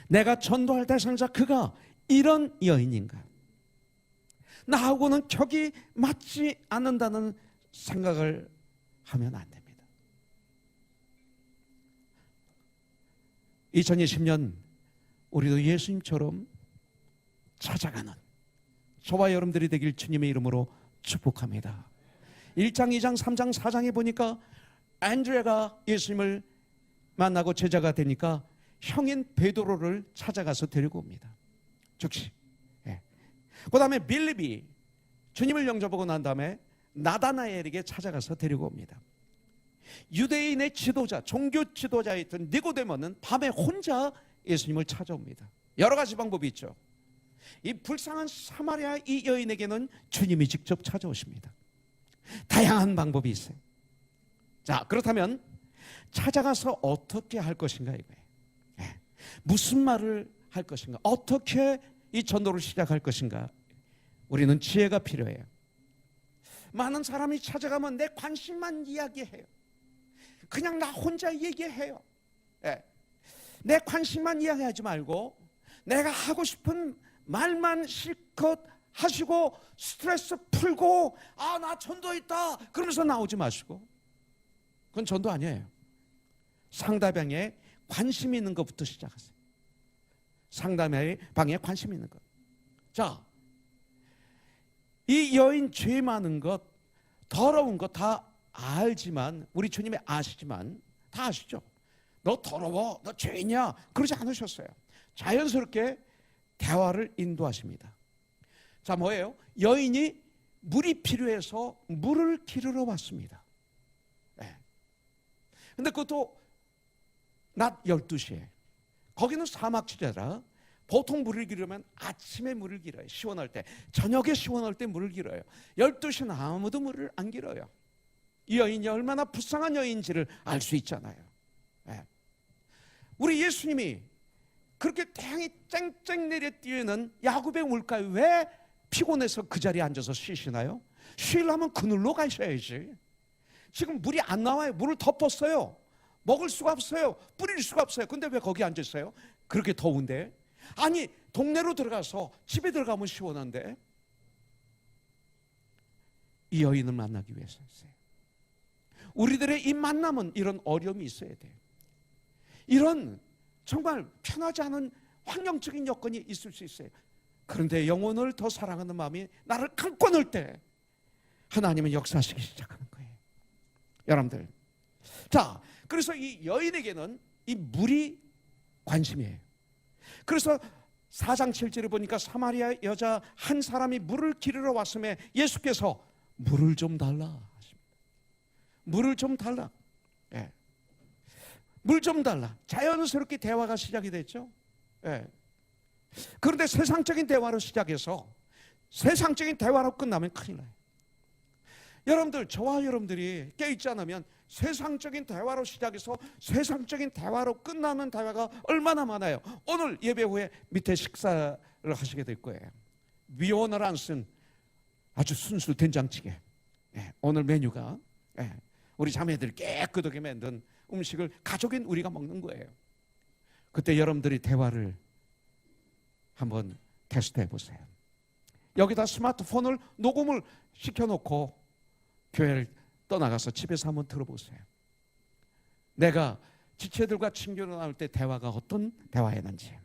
내가 전도할 대상자 그가 이런 여인인가? 나하고는 격이 맞지 않는다는 생각을 하면 안 됩니다. 2020년 우리도 예수님처럼 찾아가는 저와 여러분들이 되길 주님의 이름으로 축복합니다. 1장, 2장, 3장, 4장에 보니까 안드레가 예수님을 만나고 제자가 되니까 형인 베드로를 찾아가서 데리고 옵니다. 즉시. 그 다음에 빌립이 주님을 영접하고 난 다음에 나다나엘에게 찾아가서 데리고 옵니다. 유대인의 지도자, 종교 지도자였던 니고데모는 밤에 혼자 예수님을 찾아옵니다. 여러 가지 방법이 있죠. 이 불쌍한 사마리아 이 여인에게는 주님이 직접 찾아오십니다. 다양한 방법이 있어요. 자, 그렇다면 찾아가서 어떻게 할 것인가 이거예요. 무슨 말을 할 것인가, 어떻게 이 전도를 시작할 것인가. 우리는 지혜가 필요해요. 많은 사람이 찾아가면 내 관심만 이야기해요. 그냥 나 혼자 얘기해요. 내 관심만 이야기하지 말고 내가 하고 싶은 말만 실컷 하시고 스트레스 풀고 나 전도 있다 그러면서 나오지 마시고, 그건 전도 아니에요. 상대방에 관심 있는 것부터 시작하세요. 상대방에 관심 있는 것. 자, 이 여인 죄 많은 것, 더러운 것 다 알지만, 우리 주님이 아시지만, 다 아시죠? 너 더러워, 너 죄냐, 그러지 않으셨어요. 자연스럽게 대화를 인도하십니다. 자, 뭐예요? 여인이 물이 필요해서 물을 기르러 왔습니다. 근데 그것도 낮 12시에. 거기는 사막 지대라 보통 물을 기르면 아침에 물을 길어요. 시원할 때. 저녁에 시원할 때 물을 길어요. 12시는 아무도 물을 안 길어요. 이 여인이 얼마나 불쌍한 여인인지를 알 수 있잖아요. 우리 예수님이 그렇게 태양이 쨍쨍 내려 뛰는 야곱의 물가에 왜 피곤해서 그 자리에 앉아서 쉬시나요? 쉬려면 그늘로 가셔야지. 지금 물이 안 나와요. 물을 덮었어요. 먹을 수가 없어요. 뿌릴 수가 없어요. 근데 왜 거기 앉아 있어요? 그렇게 더운데. 아니, 동네로 들어가서 집에 들어가면 시원한데. 이 여인을 만나기 위해서였어요. 우리들의 이 만남은 이런 어려움이 있어야 돼요. 이런 정말 편하지 않은 환경적인 여건이 있을 수 있어요. 그런데 영혼을 더 사랑하는 마음이 나를 감고 넣을 때 하나님은 역사하시기 시작하는 거예요. 여러분들, 자, 그래서 이 여인에게는 이 물이 관심이에요. 그래서 4장 7절에 보니까 사마리아 여자 한 사람이 물을 기르러 왔음에 예수께서 물을 좀 달라 하십니다. 물을 좀 달라. 물 좀 달라. 자연스럽게 대화가 시작이 됐죠. 그런데 세상적인 대화로 시작해서 세상적인 대화로 끝나면 큰일 나요. 여러분들, 저와 여러분들이 깨있지 않으면 세상적인 대화로 시작해서 세상적인 대화로 끝나는 대화가 얼마나 많아요. 오늘 예배 후에 밑에 식사를 하시게 될 거예요. 미원을 안 쓴 아주 순수 된장찌개. 오늘 메뉴가 우리 자매들이 깨끗하게 만든 음식을 가족인 우리가 먹는 거예요. 그때 여러분들이 대화를 한번 테스트해 보세요. 여기다 스마트폰을 녹음을 시켜놓고 교회를 떠나가서 집에서 한번 들어보세요. 내가 지체들과 친교를 나눌 때 대화가 어떤 대화였는지.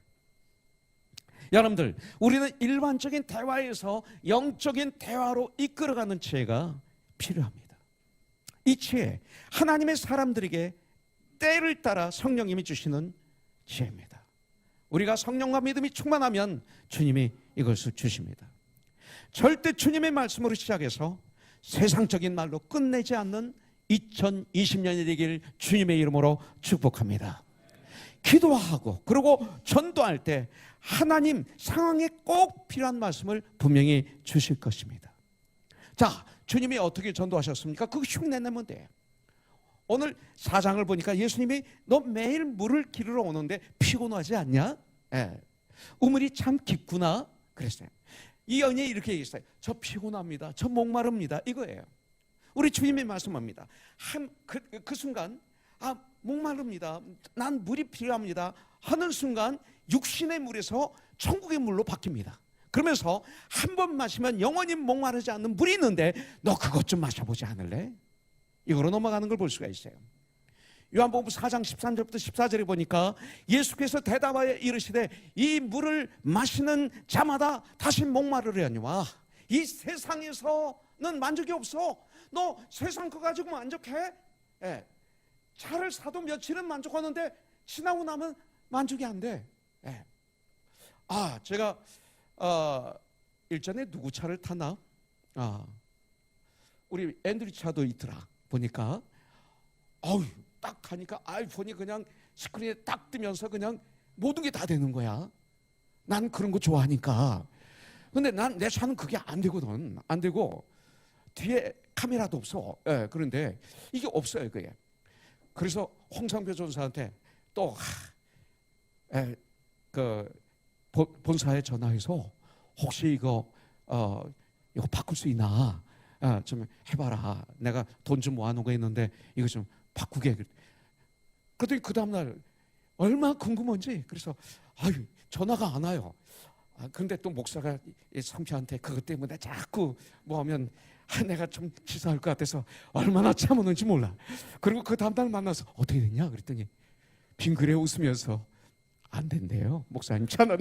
여러분들, 우리는 일반적인 대화에서 영적인 대화로 이끌어가는 지혜가 필요합니다. 이 지혜, 하나님의 사람들에게 때를 따라 성령님이 주시는 지혜입니다. 우리가 성령과 믿음이 충만하면 주님이 이것을 주십니다. 절대 주님의 말씀으로 시작해서 세상적인 말로 끝내지 않는 2020년이 되길 주님의 이름으로 축복합니다. 기도하고 그리고 전도할 때 하나님 상황에 꼭 필요한 말씀을 분명히 주실 것입니다. 자, 주님이 어떻게 전도하셨습니까? 그거 흉내내면 돼요. 오늘 4장을 보니까 예수님이 너 매일 물을 기르러 오는데 피곤하지 않냐? 우물이 참 깊구나 그랬어요. 이 여인이 이렇게 얘기했어요. 저 피곤합니다. 저 목마릅니다. 이거예요. 우리 주님이 말씀합니다. 그 순간 목마릅니다. 난 물이 필요합니다 하는 순간 육신의 물에서 천국의 물로 바뀝니다. 그러면서 한 번 마시면 영원히 목마르지 않는 물이 있는데 너 그것 좀 마셔보지 않을래? 이거로 넘어가는 걸 볼 수가 있어요. 요한복음 4장 13절부터 14절에 보니까 예수께서 대답하여 이르시되 이 물을 마시는 자마다 다시 목마르려니와 이 세상에서는 만족이 없어. 너 세상 거 가지고 만족해? 차를 사도 며칠은 만족하는데 지나고 나면 만족이 안 돼. 제가 일전에 누구 차를 탔나? 우리 앤드류 차도 있더라. 보니까 딱 하니까 아이폰이 그냥 스크린에 딱 뜨면서 그냥 모든 게 다 되는 거야. 난 그런 거 좋아하니까. 근데 내 차는 그게 안 되거든. 안 되고 뒤에 카메라도 없어. 그런데 이게 없어요, 그게. 그래서 홍상표 전사한테 또 본사에 전화해서 혹시 이거 바꿀 수 있나? 좀 해봐라. 내가 돈 좀 모아놓은 거 있는데 이거 좀 바꾸게. 그랬더니 그 다음날 얼마나 궁금한지. 그래서 전화가 안 와요. 그런데 또 목사가 이 성표한테 그것 때문에 자꾸 뭐 하면 내가 좀 치사할 것 같아서 얼마나 참았는지 몰라. 그리고 그 다음날 만나서 어떻게 됐냐 그랬더니 빙그레 웃으면서 안 된대요, 목사님 차는.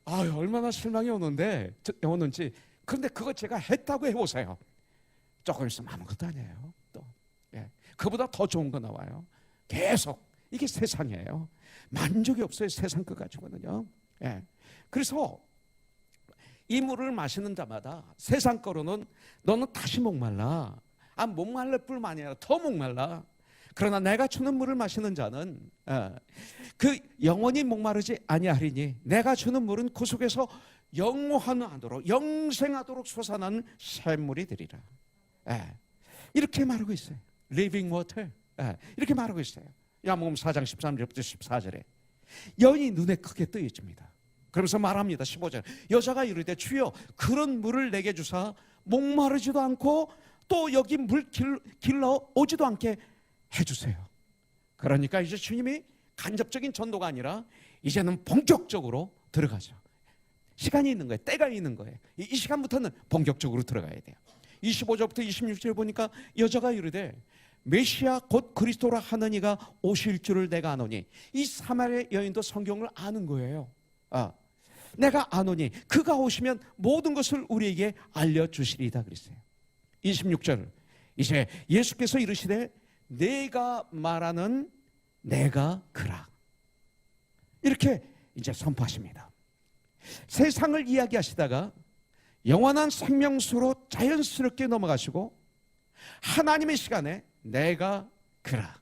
얼마나 실망이 오는지. 그런데 그거 제가 했다고 해보세요. 조금 있으면 아무것도 아니에요. 또 그보다 더 좋은 거 나와요. 계속. 이게 세상이에요. 만족이 없어요, 세상 거 가지고는요. 그래서 이 물을 마시는 자마다 세상 거로는 너는 다시 목말라. 목말랄 뿐만 아니라 더 목말라. 그러나 내가 주는 물을 마시는 자는 그 영원히 목마르지 아니하리니 내가 주는 물은 그 속에서 영원하도록 영생하도록 솟아나는 샘물이 되리라. 이렇게 말하고 있어요. Living water. 이렇게 말하고 있어요. 야고보서 4장 13절부터 14절에 여인이 눈에 크게 뜨여집니다. 그러면서 말합니다. 15절 여자가 이르되 주여 그런 물을 내게 주사 목마르지도 않고 또 여기 물 길러 오지도 않게 해주세요. 그러니까 이제 주님이 간접적인 전도가 아니라 이제는 본격적으로 들어가죠. 시간이 있는 거예요. 때가 있는 거예요. 이 시간부터는 본격적으로 들어가야 돼요. 25절부터 26절 보니까 여자가 이르되 메시아 곧 그리스도라 하는 이가 오실 줄을 내가 아노니. 이 사마리아 여인도 성경을 아는 거예요. 내가 아노니 그가 오시면 모든 것을 우리에게 알려주시리다 그랬어요. 26절 이제 예수께서 이르시되 내가 말하는 내가 그라. 이렇게 이제 선포하십니다. 세상을 이야기하시다가 영원한 생명수로 자연스럽게 넘어가시고 하나님의 시간에 내가 그라.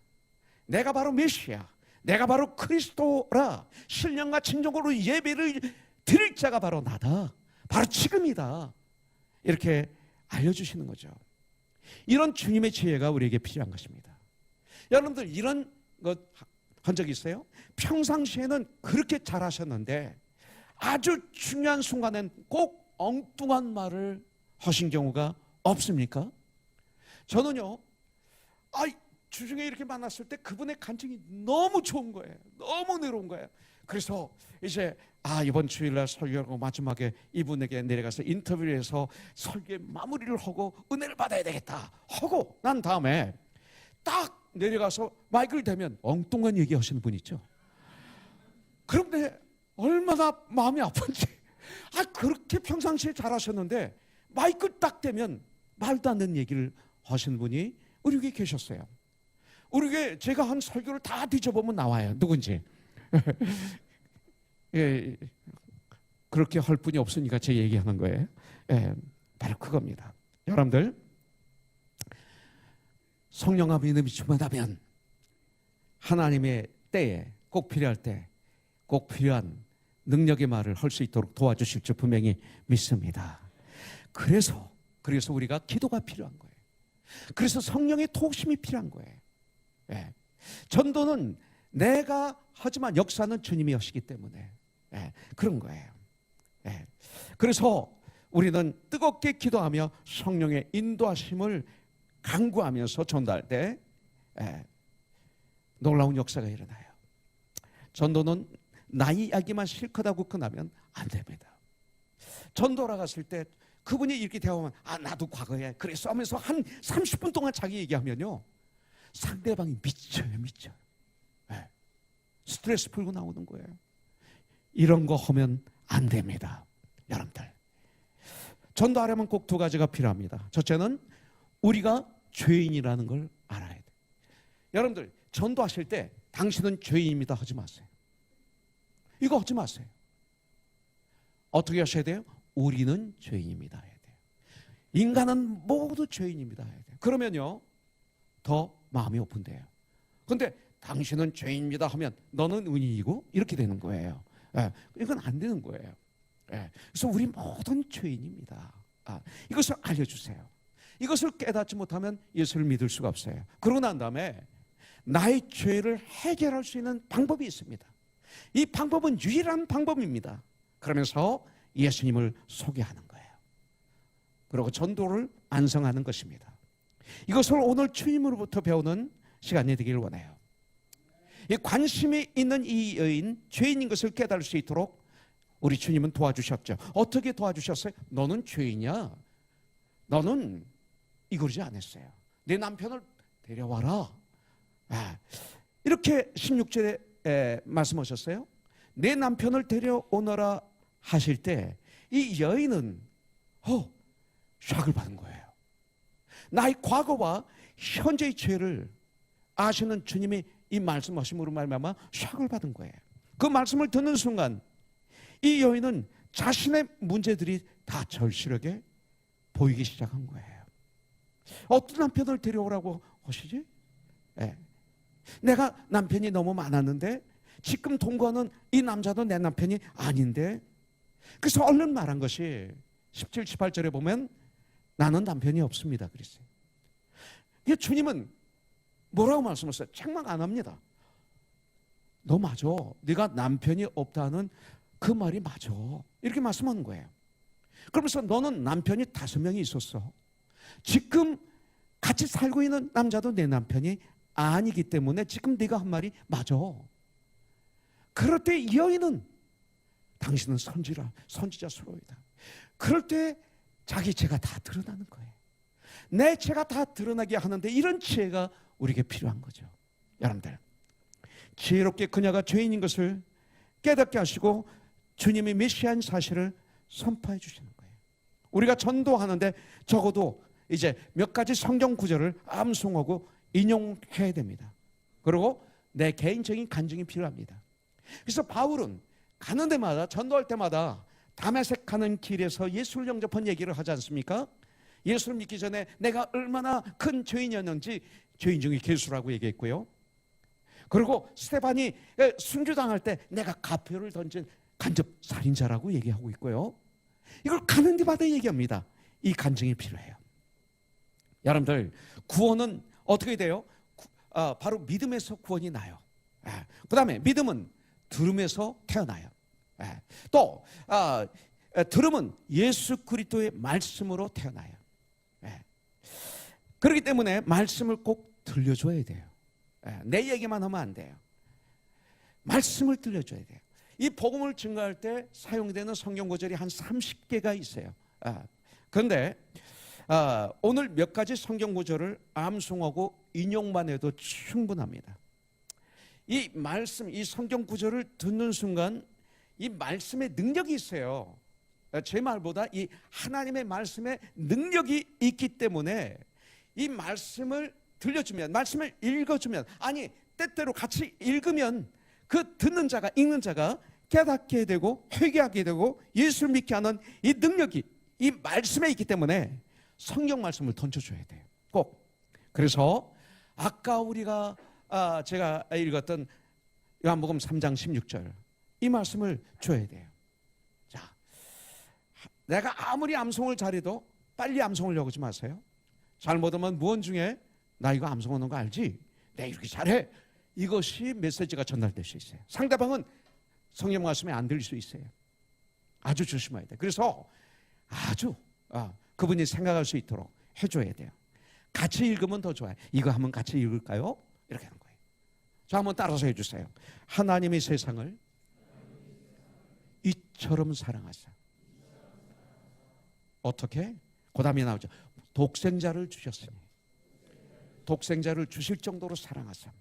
내가 바로 메시아. 내가 바로 그리스도라. 신령과 진정으로 예배를 드릴 자가 바로 나다. 바로 지금이다. 이렇게 알려주시는 거죠. 이런 주님의 지혜가 우리에게 필요한 것입니다. 여러분들 이런 것 한 적 있어요? 평상시에는 그렇게 잘하셨는데 아주 중요한 순간엔 꼭 엉뚱한 말을 하신 경우가 없습니까? 저는요, 주중에 이렇게 만났을 때 그분의 간증이 너무 좋은 거예요. 너무 은혜로운 거예요. 그래서 이제 이번 주일날 설교하고 마지막에 이분에게 내려가서 인터뷰를 해서 설교의 마무리를 하고 은혜를 받아야 되겠다 하고 난 다음에 딱 내려가서 마이크를 대면 엉뚱한 얘기 하시는 분 있죠. 그런데 얼마나 마음이 아픈지. 그렇게 평상시에 잘하셨는데 마이크 딱 대면 말도 안 되는 얘기를 하시는 분이 우리 교회에 계셨어요. 우리 교회 제가 한 설교를 다 뒤져보면 나와요. 누군지. 그렇게 할 분이 없으니까 제 얘기하는 거예요. 바로 그겁니다. 여러분들 성령과 믿음이 충만하면 하나님의 때에 꼭 필요할 때 꼭 필요한 능력의 말을 할 수 있도록 도와주실 줄 분명히 믿습니다. 그래서 우리가 기도가 필요한 거예요. 그래서 성령의 도우심이 필요한 거예요. 전도는 내가 하지만 역사는 주님이 하시기 때문에 그런 거예요. 그래서 우리는 뜨겁게 기도하며 성령의 인도하심을 간구하면서 전도할 때 놀라운 역사가 일어나요. 전도는 나이 이야기만 실컷 하고 끝나면 안 됩니다. 전도라 갔을 때 그분이 이렇게 대화하면 나도 과거에 그랬어 하면서 한 30분 동안 자기 얘기하면요 상대방이 미쳐요. 스트레스 풀고 나오는 거예요. 이런 거 하면 안 됩니다. 여러분들 전도하려면 꼭 두 가지가 필요합니다. 첫째는 우리가 죄인이라는 걸 알아야 돼요. 여러분들 전도하실 때 당신은 죄인입니다 하지 마세요. 이거 하지 마세요. 어떻게 하셔야 돼요? 우리는 죄인입니다 해야 돼요. 인간은 모두 죄인입니다 해야 돼요. 그러면요 더 마음이 오픈돼요. 그런데 당신은 죄인입니다 하면 너는 의인이고 이렇게 되는 거예요. 이건 안 되는 거예요. 그래서 우리 모든 죄인입니다. 이것을 알려주세요. 이것을 깨닫지 못하면 예수를 믿을 수가 없어요. 그러고 난 다음에 나의 죄를 해결할 수 있는 방법이 있습니다. 이 방법은 유일한 방법입니다. 그러면서 예수님을 소개하는 거예요. 그리고 전도를 완성하는 것입니다. 이것을 오늘 주님으로부터 배우는 시간이 되기를 원해요. 이 관심이 있는 이 여인, 죄인인 것을 깨달을 수 있도록 우리 주님은 도와주셨죠. 어떻게 도와주셨어요? 너는 죄인이야. 너는 이거지 안 했어요. 내 남편을 데려와라. 이렇게 16절에 말씀하셨어요. 내 남편을 데려오너라 하실 때 이 여인은 샥을 받은 거예요. 나의 과거와 현재의 죄를 아시는 주님이 이 말씀하심으로 말미암아 샥을 받은 거예요. 그 말씀을 듣는 순간 이 여인은 자신의 문제들이 다 절실하게 보이기 시작한 거예요. 어떤 남편을 데려오라고 하시지? 내가 남편이 너무 많았는데 지금 동거하는 이 남자도 내 남편이 아닌데. 그래서 얼른 말한 것이 17, 18절에 보면 나는 남편이 없습니다 그랬어요. 주님은 뭐라고 말씀하셨어요? 책망 안 합니다. 너 맞아. 네가 남편이 없다는 그 말이 맞아. 이렇게 말씀하는 거예요. 그러면서 너는 남편이 5명이 있었어. 지금 같이 살고 있는 남자도 내 남편이 아니기 때문에 지금 네가 한 말이 맞아. 그럴 때 이 여인은 당신은 선지자스러워이다. 그럴 때 자기 죄가 다 드러나는 거예요. 내 죄가 다 드러나게 하는데 이런 지혜가 우리에게 필요한 거죠. 여러분들, 지혜롭게 그녀가 죄인인 것을 깨닫게 하시고 주님이 메시아인 사실을 선포해 주시는 거예요. 우리가 전도하는데 적어도 이제 몇 가지 성경 구절을 암송하고 인용해야 됩니다. 그리고 내 개인적인 간증이 필요합니다. 그래서 바울은 가는 데마다, 전도할 때마다 다메섹 가는 길에서 예수를 영접한 얘기를 하지 않습니까? 예수를 믿기 전에 내가 얼마나 큰 죄인이었는지 죄인 중에 괴수라고 얘기했고요. 그리고 스데반이 순교당할 때 내가 가표를 던진 간접 살인자라고 얘기하고 있고요. 이걸 가는 데마다 얘기합니다. 이 간증이 필요해요. 여러분들, 구원은 어떻게 돼요? 바로 믿음에서 구원이 나요. 그 다음에 믿음은 들음에서 태어나요. 또 들음은 예수 그리스도의 말씀으로 태어나요. 그렇기 때문에 말씀을 꼭 들려줘야 돼요. 내 얘기만 하면 안 돼요. 말씀을 들려줘야 돼요. 이 복음을 증거할 때 사용되는 성경 구절이 한 30개가 있어요. 그런데 오늘 몇 가지 성경 구절을 암송하고 인용만 해도 충분합니다. 이 말씀, 이 성경 구절을 듣는 순간 이 말씀의 능력이 있어요. 제 말보다 이 하나님의 말씀에 능력이 있기 때문에 이 말씀을 들려주면, 말씀을 읽어주면, 아니 때때로 같이 읽으면 그 듣는 자가, 읽는 자가 깨닫게 되고 회개하게 되고 예수를 믿게 하는 이 능력이 이 말씀에 있기 때문에 성경 말씀을 던져줘야 돼요. 꼭. 그래서 아까 우리가 제가 읽었던 요한복음 3장 16절 이 말씀을 줘야 돼요. 자, 내가 아무리 암송을 잘해도 빨리 암송하려고 하지 마세요. 잘못하면 무언 중에 나 이거 암송하는 거 알지? 내가 이렇게 잘해. 이것이 메시지가 전달될 수 있어요. 상대방은 성경 말씀에 안 들릴 수 있어요. 아주 조심해야 돼요. 그래서 아주 그분이 생각할 수 있도록 해줘야 돼요. 같이 읽으면 더 좋아요. 이거 한번 같이 읽을까요? 이렇게 하는 거예요. 자, 한번 따라서 해주세요. 하나님이 세상을 이처럼 사랑하사. 어떻게? 그 다음에 나오죠. 독생자를 주셨으니. 독생자를 주실 정도로 사랑하사.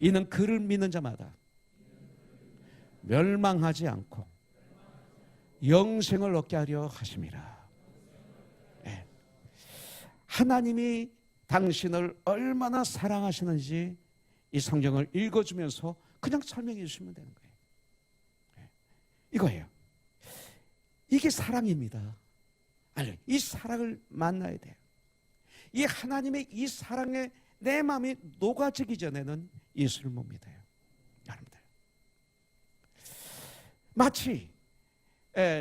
이는 그를 믿는 자마다 멸망하지 않고 영생을 얻게 하려 하심이라. 네. 하나님이 당신을 얼마나 사랑하시는지 이 성경을 읽어주면서 그냥 설명해 주시면 되는 거예요. 네. 이거예요. 이게 사랑입니다. 아니, 이 사랑을 만나야 돼요. 이 하나님의 이 사랑에 내 마음이 녹아지기 전에는 예수를 못 믿어요. 여러분들, 마치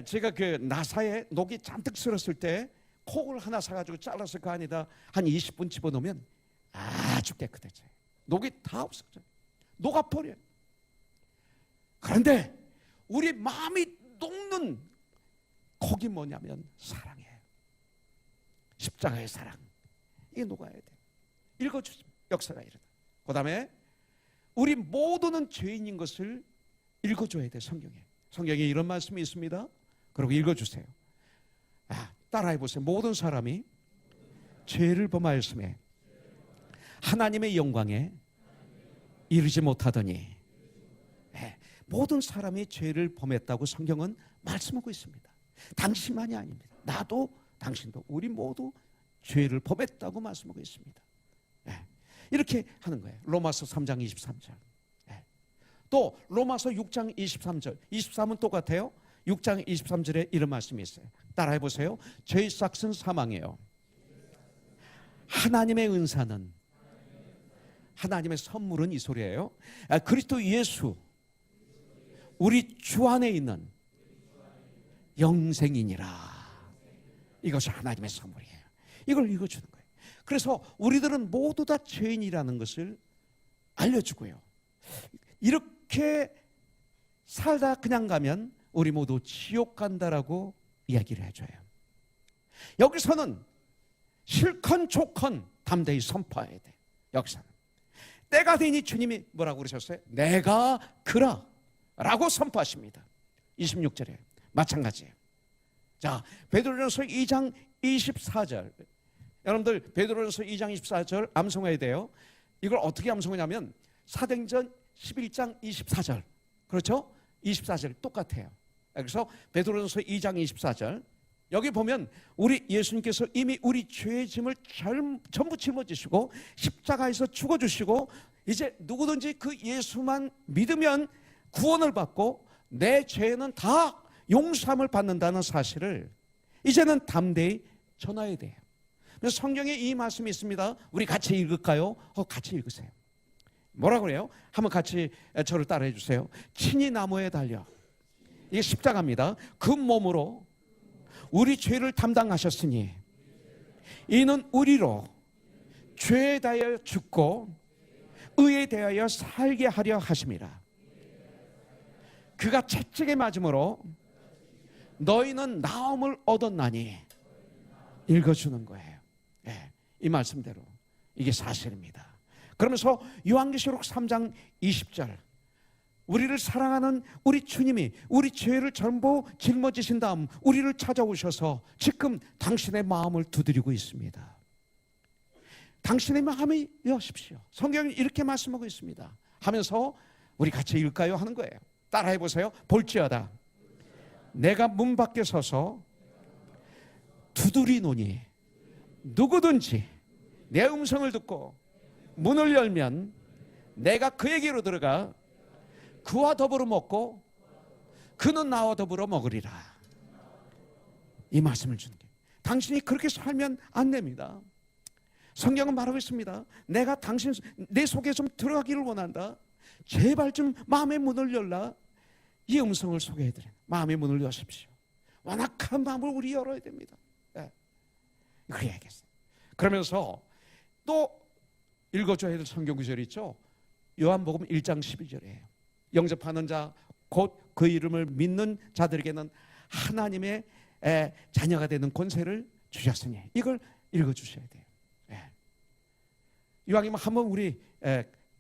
제가 그 나사에 녹이 잔뜩 슬었을 때 콕을 하나 사가지고 잘랐을 거 아니다 한 20분 집어넣으면 아주 깨끗해져요. 녹이 다 없어져요. 녹아버려요. 그런데 우리 마음이 녹는 콕이 뭐냐면 사랑이에요. 십자가의 사랑. 이게 녹아야 돼요. 읽어주시면 역사가 이르다. 그 다음에 우리 모두는 죄인인 것을 읽어줘야 돼. 성경에 이런 말씀이 있습니다. 그리고 읽어주세요. 따라해보세요. 모든 사람이 죄를 범하였음에 하나님의 영광에 이르지 못하더니. 모든 사람이 죄를 범했다고 성경은 말씀하고 있습니다. 당신만이 아닙니다. 나도 당신도 우리 모두 죄를 범했다고 말씀하고 있습니다. 이렇게 하는 거예요. 로마서 3장 23절. 또 로마서 6장 23절. 23은 똑같아요. 6장 23절에 이런 말씀이 있어요. 따라해 보세요. 죄의 삭은 사망이에요. 하나님의 은사는, 하나님의 선물은 이 소리예요. 그리스도 예수 우리 주 안에 있는 영생이니라. 이것이 하나님의 선물이에요. 이걸 읽어주는 거예요. 그래서 우리들은 모두 다 죄인이라는 것을 알려주고요. 이렇게 살다 그냥 가면 우리 모두 지옥 간다라고 이야기를 해줘요. 여기서는 실컷 좋건 담대히 선포해야 돼. 여기서는 때가 되니 주님이 뭐라고 그러셨어요? 내가 그라 라고 선포하십니다. 26절에 마찬가지예요. 자, 베드로전서 2장 24절. 여러분들 베드로전서 2장 24절 암송해야 돼요. 이걸 어떻게 암송하냐면 사도행전 11장 24절. 그렇죠? 24절 똑같아요. 그래서 베드로전서 2장 24절. 여기 보면 우리 예수님께서 이미 우리 죄의 짐을 전부 짊어지시고 십자가에서 죽어주시고 이제 누구든지 그 예수만 믿으면 구원을 받고 내 죄는 다 용서함을 받는다는 사실을 이제는 담대히 전해야 돼요. 그래서 성경에 이 말씀이 있습니다. 우리 같이 읽을까요? 같이 읽으세요. 뭐라고 그래요? 한번 같이 저를 따라해 주세요. 친히 나무에 달려, 이게 십자가입니다. 그 몸으로 우리 죄를 담당하셨으니 이는 우리로 죄에 대하여 죽고 의에 대하여 살게 하려 하심이라. 그가 채찍에 맞음으로 너희는 나음을 얻었나니. 읽어주는 거예요. 이 말씀대로 이게 사실입니다. 그러면서 요한계시록 3장 20절, 우리를 사랑하는 우리 주님이 우리 죄를 전부 짊어지신 다음 우리를 찾아오셔서 지금 당신의 마음을 두드리고 있습니다. 당신의 마음을 여십시오. 성경이 이렇게 말씀하고 있습니다. 하면서 우리 같이 읽을까요? 하는 거예요. 따라해 보세요. 볼지어다 내가 문 밖에 서서 두드리노니 누구든지 내 음성을 듣고 문을 열면 내가 그에게로 들어가 그와 더불어 먹고 그는 나와 더불어 먹으리라. 이 말씀을 주는 게, 당신이 그렇게 살면 안 됩니다. 성경은 말하고 있습니다. 내가 당신 내 속에 좀 들어가기를 원한다. 제발 좀 마음의 문을 열라. 이 음성을 소개해드려요. 마음의 문을 여십시오. 완악한 마음을 우리 열어야 됩니다. 그렇게 얘기했어요. 그러면서 또 읽어줘야 될 성경 구절이 있죠. 요한복음 1장 11절이에요. 영접하는 자 곧 그 이름을 믿는 자들에게는 하나님의 자녀가 되는 권세를 주셨으니. 이걸 읽어주셔야 돼요. 이왕이면 한번 우리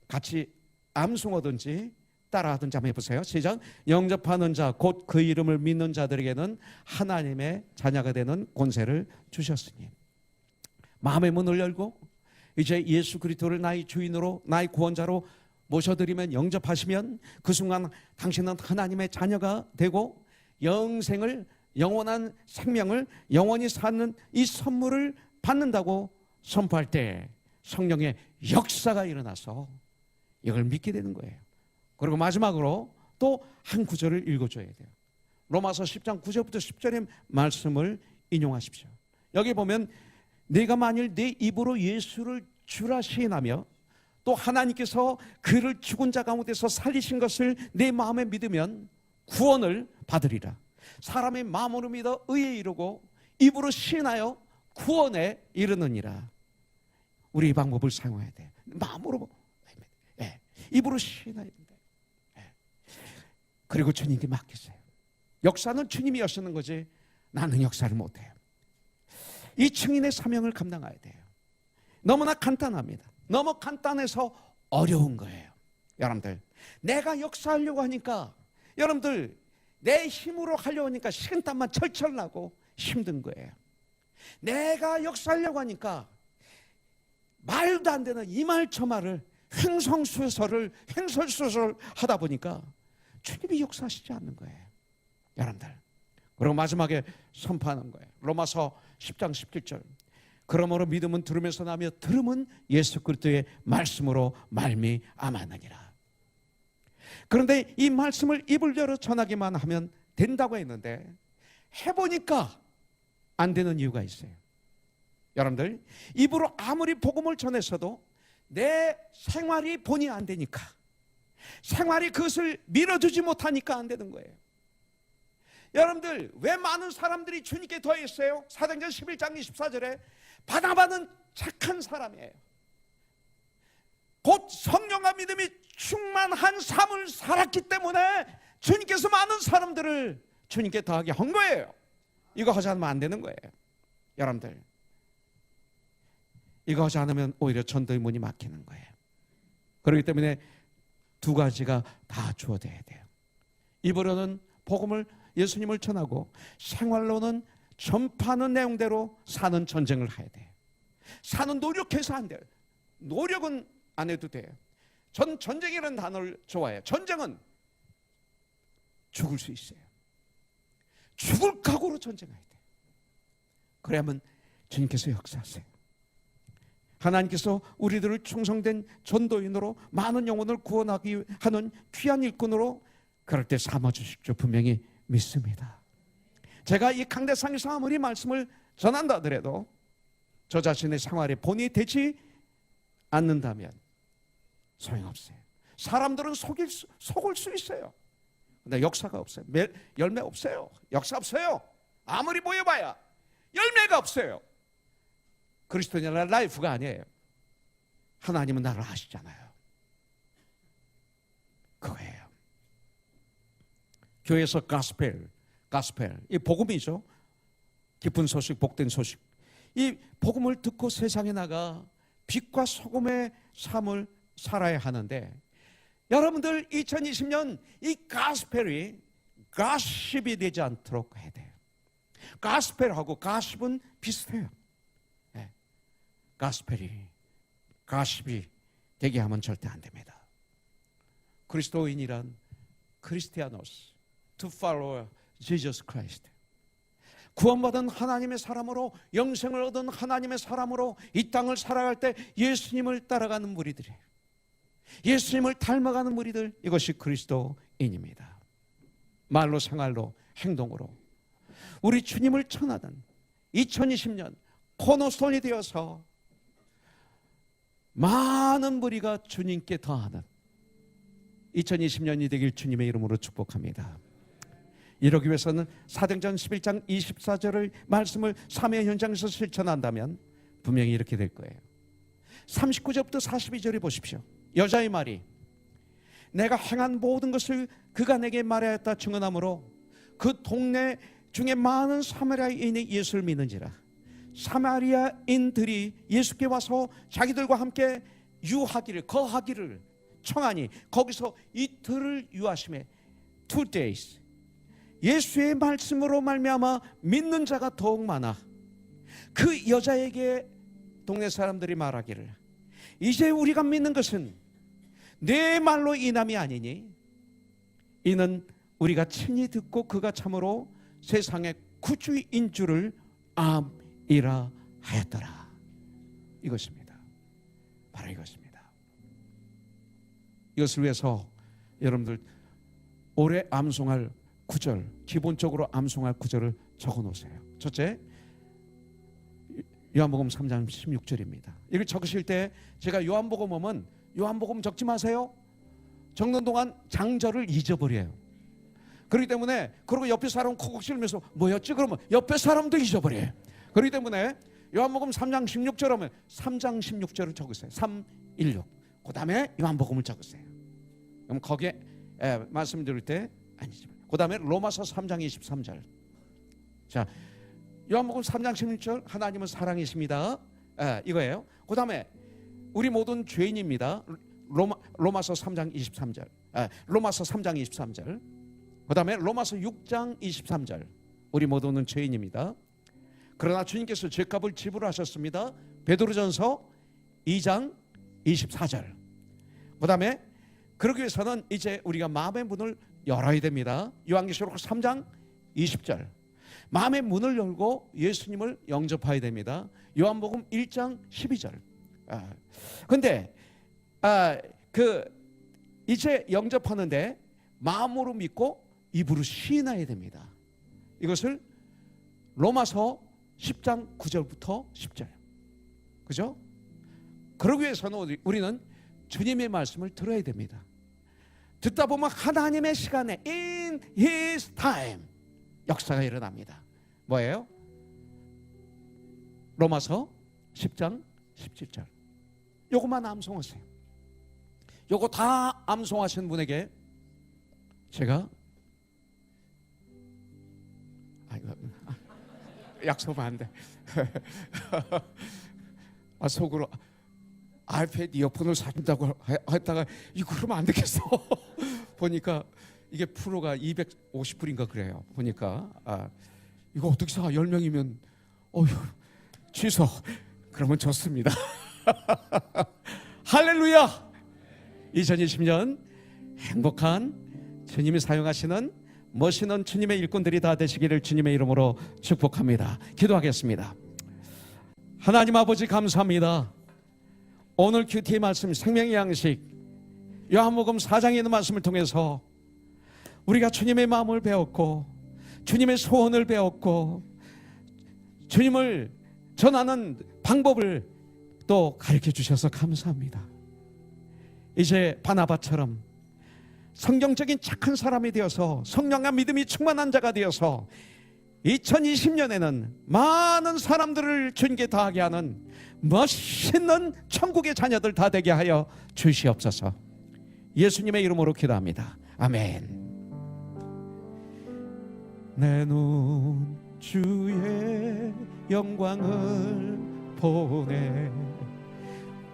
같이 암송하든지 따라하든지 한번 해보세요. 시작. 영접하는 자 곧 그 이름을 믿는 자들에게는 하나님의 자녀가 되는 권세를 주셨으니. 마음의 문을 열고 이제 예수 그리스도를 나의 주인으로 나의 구원자로 모셔드리면, 영접하시면 그 순간 당신은 하나님의 자녀가 되고 영생을, 영원한 생명을 영원히 사는 이 선물을 받는다고 선포할 때 성령의 역사가 일어나서 이걸 믿게 되는 거예요. 그리고 마지막으로 또 한 구절을 읽어줘야 돼요. 로마서 10장 9절부터 10절의 말씀을 인용하십시오. 여기 보면 네가 만일 네 입으로 예수를 주라 시인하며 또 하나님께서 그를 죽은 자 가운데서 살리신 것을 내 마음에 믿으면 구원을 받으리라. 사람의 마음으로 믿어 의에 이르고 입으로 시인하여 구원에 이르느니라. 우리 이 방법을 사용해야 돼요. 마음으로, 입으로 시인해야 된다. 그리고 주님께 맡기세요. 역사는 주님이 하시는 거지 나는 역사를 못해요. 이 증인의 사명을 감당해야 돼요. 너무나 간단합니다. 너무 간단해서 어려운 거예요. 여러분들, 내가 역사하려고 하니까, 여러분들 내 힘으로 하려고 하니까 식은땀만 철철 나고 힘든 거예요. 내가 역사하려고 하니까 말도 안 되는 이 말 저 말을 횡설수설 하다 보니까 주님이 역사하시지 않는 거예요, 여러분들. 그리고 마지막에 선포하는 거예요. 로마서 10장 17절. 그러므로 믿음은 들으면서 나며 들음은 예수 그리스도의 말씀으로 말미암았느니라. 그런데 이 말씀을 입을 열어 전하기만 하면 된다고 했는데 해보니까 안 되는 이유가 있어요. 여러분들, 입으로 아무리 복음을 전했어도 내 생활이 본이 안 되니까, 생활이 그것을 밀어주지 못하니까 안 되는 거예요. 여러분들, 왜 많은 사람들이 주님께 더했어요? 사도행전 11장 24절에 바나바는 착한 사람이에요. 곧 성령과 믿음이 충만한 삶을 살았기 때문에 주님께서 많은 사람들을 주님께 더하게 한 거예요. 이거 하지 않으면 안 되는 거예요, 여러분들. 이거 하지 않으면 오히려 전도의 문이 막히는 거예요. 그렇기 때문에 두 가지가 다 주어져야 돼요. 입으로는 복음을, 예수님을 전하고, 생활로는 전파하는 내용대로 사는 전쟁을 해야 돼요. 사는 노력해서 안 돼요. 노력은 안 해도 돼요. 전 전쟁이라는 단어를 좋아해요. 전쟁은 죽을 수 있어요. 죽을 각오로 전쟁해야 돼요. 그래야만 주님께서 역사하세요. 하나님께서 우리들을 충성된 전도인으로 많은 영혼을 구원하기 하는 귀한 일꾼으로 그럴 때 삼아주실 줄 분명히 믿습니다. 제가 이 강대상에서 아무리 말씀을 전한다 하더라도 저 자신의 생활에 본이 되지 않는다면 소용없어요. 사람들은 속을 수 있어요. 근데 역사가 없어요. 열매 없어요. 역사 없어요. 아무리 모여봐야 열매가 없어요. 그리스도인의 라이프가 아니에요. 하나님은 나를 아시잖아요. 그거예요. 교회에서 가스펠, 이 복음이죠. 기쁜 소식, 복된 소식. 이 복음을 듣고 세상에 나가 빛과 소금의 삶을 살아야 하는데, 여러분들 2020년 이 가스펠이 가십이 되지 않도록 해야 돼요. 가스펠하고 가십은 비슷해요. 네. 가십이 되게 하면 절대 안 됩니다. 그리스도인이란 크리스티아노스, to follow Jesus Christ. 구원받은 하나님의 사람으로, 영생을 얻은 하나님의 사람으로 이 땅을 살아갈 때 예수님을 따라가는 무리들이에요. 예수님을 닮아가는 무리들, 이것이 그리스도인입니다. 말로, 생활로, 행동으로 우리 주님을 전하던 2020년 코너스톤이 되어서 많은 무리가 주님께 더하는 2020년이 되길 주님의 이름으로 축복합니다. 이러기 위해서는 사도행전 11장 24절의 말씀을 삶의 현장에서 실천한다면 분명히 이렇게 될 거예요. 39절부터 42절에 보십시오. 여자의 말이 내가 행한 모든 것을 그가 내게 말하였다 증언하므로 그 동네 중에 많은 사마리아인이 예수를 믿는지라. 사마리아인들이 예수께 와서 자기들과 함께 거하기를 청하니 거기서 이틀을 유하심에 2 days 예수의 말씀으로 말미암아 믿는 자가 더욱 많아. 그 여자에게 동네 사람들이 말하기를 이제 우리가 믿는 것은 내 말로 인함이 아니니 이는 우리가 친히 듣고 그가 참으로 세상의 구주인 줄을 암이라 하였더라. 이것입니다. 바로 이것입니다. 이것을 위해서 여러분들 올해 암송할 구절, 기본적으로 암송할 구절을 적어 놓으세요. 첫째, 요한복음 3장 16절입니다. 이걸 적으실 때 제가 요한복음 오면 요한복음 적지 마세요. 적는 동안 장절을 잊어버려요. 그렇기 때문에 그리고 옆에 사람 콕콕 찔면서 뭐였지? 그러면 옆에 사람도 잊어버려요. 그렇기 때문에 요한복음 3장 16절 하면 3장 16절을 적으세요. 316. 그 다음에 요한복음을 적으세요. 그럼 거기에 말씀드릴 때 아니지만 그 다음에 로마서 3장 23절. 자, 요한복음 3장 16절 하나님은 사랑이십니다. 이거예요. 그 다음에 우리 모든 죄인입니다. 로마서 3장 23절, 로마서 3장 23절, 그 다음에 로마서 6장 23절. 우리 모두는 죄인입니다. 그러나 주님께서 죄값을 지불하셨습니다. 베드로전서 2장 24절. 그 다음에 그러기 위해서는 이제 우리가 마음의 문을 열어야 됩니다. 요한계시록 3장 20절. 마음의 문을 열고 예수님을 영접해야 됩니다. 요한복음 1장 12절. 근데 이제 영접하는데 마음으로 믿고 입으로 시인해야 됩니다. 이것을 로마서 10장 9절부터 10절. 그죠? 그러기 위해서는 우리는 주님의 말씀을 들어야 됩니다. 듣다 보면 하나님의 시간에 in his time 역사가 일어납니다. 뭐예요? 로마서 10장 17절. 요것만 암송하세요. 요거 다 암송하신 분에게 제가 약속하면 안 돼. 속으로 아이패드 이어폰을 사준다고 했다가 이거 그러면 안 되겠어. 보니까 이게 프로가 250불인가 그래요. 보니까 이거 어떻게 사? 10명이면 취소. 그러면 좋습니다. 할렐루야. 2020년 행복한 주님이 사용하시는 멋있는 주님의 일꾼들이 다 되시기를 주님의 이름으로 축복합니다. 기도하겠습니다. 하나님 아버지 감사합니다. 오늘 큐티의 말씀 생명의 양식 요한복음 4장에 있는 말씀을 통해서 우리가 주님의 마음을 배웠고 주님의 소원을 배웠고 주님을 전하는 방법을 또 가르쳐 주셔서 감사합니다. 이제 바나바처럼 성경적인 착한 사람이 되어서 성령과 믿음이 충만한 자가 되어서 2020년에는 많은 사람들을 주님께 다하게 하는 멋있는 천국의 자녀들 다 되게 하여 주시옵소서. 예수님의 이름으로 기도합니다. 아멘. 내 눈 주의 영광을 보네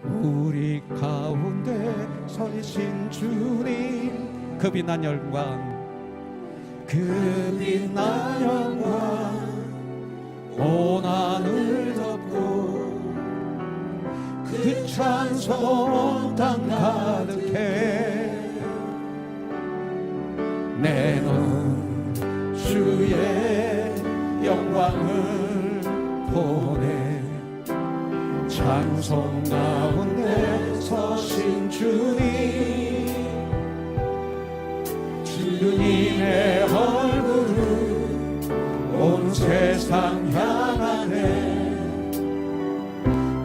우리 가운데 서 계신 주님 그 빛난 영광 그 빛난 영광 온 하늘 덮고 그 찬송 온 땅 가득해 내 눈 주의 영광을 보네 찬송 가운데 서신 주님 주님의 얼굴을 온 세상 향하네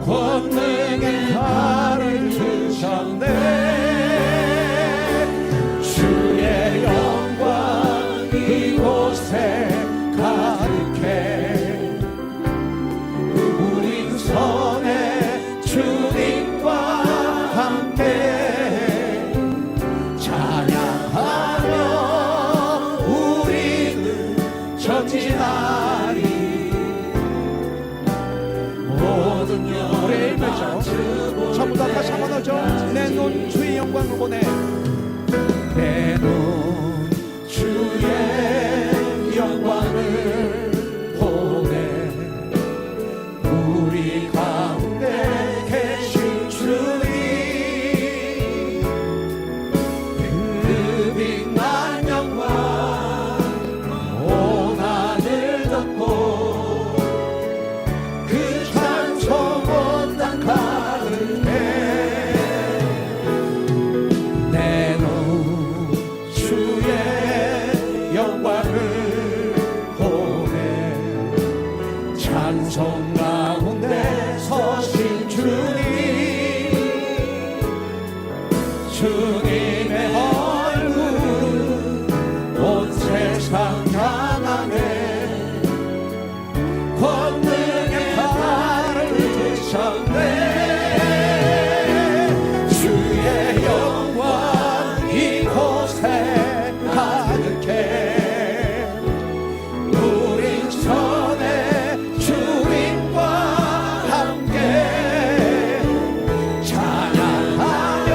권능의 칼을 드셨네 주의 영광 이곳에 가득해 우린 선의 주님과 함께 찬양하며 우리는 전진하리 모든 영광을 펼쳐 전부 다 다시 한번 하죠. 내 눈 주의 영광을 보내 내 눈 주의 영광을 보내 우리 가운데 계신 주님 그 빛난 영광 온 하늘 덮고 그 찬송 온 땅 가득해 내 눈 주의 영광을 보내 찬송 가운데 서신 주님 주님의 얼굴 온 세상 향하네 권능의 칼을 드셨네 주의 영광 이곳에 가득해 우린 선의 주님과 함께 찬양하며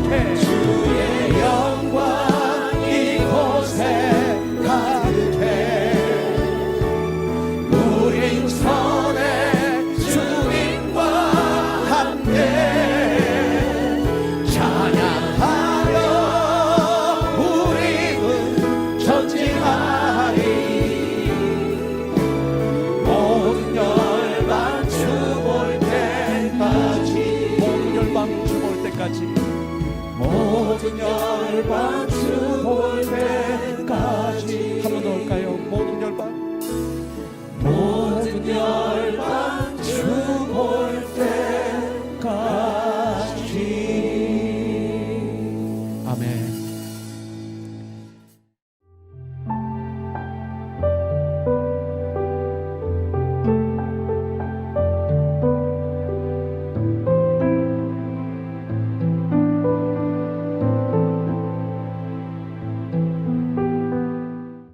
가득해 주의 영광 이곳에 가득해 우리 손에 주님과 함께 찬양하며 우리는 전진하리 모든 열방 주 볼 때까지 모든 열방 주 볼 때까지 모든 열방 주 볼 때까지 한 번 더 할까요? 모든 열방 모든 열방 주 볼 때까지 아멘.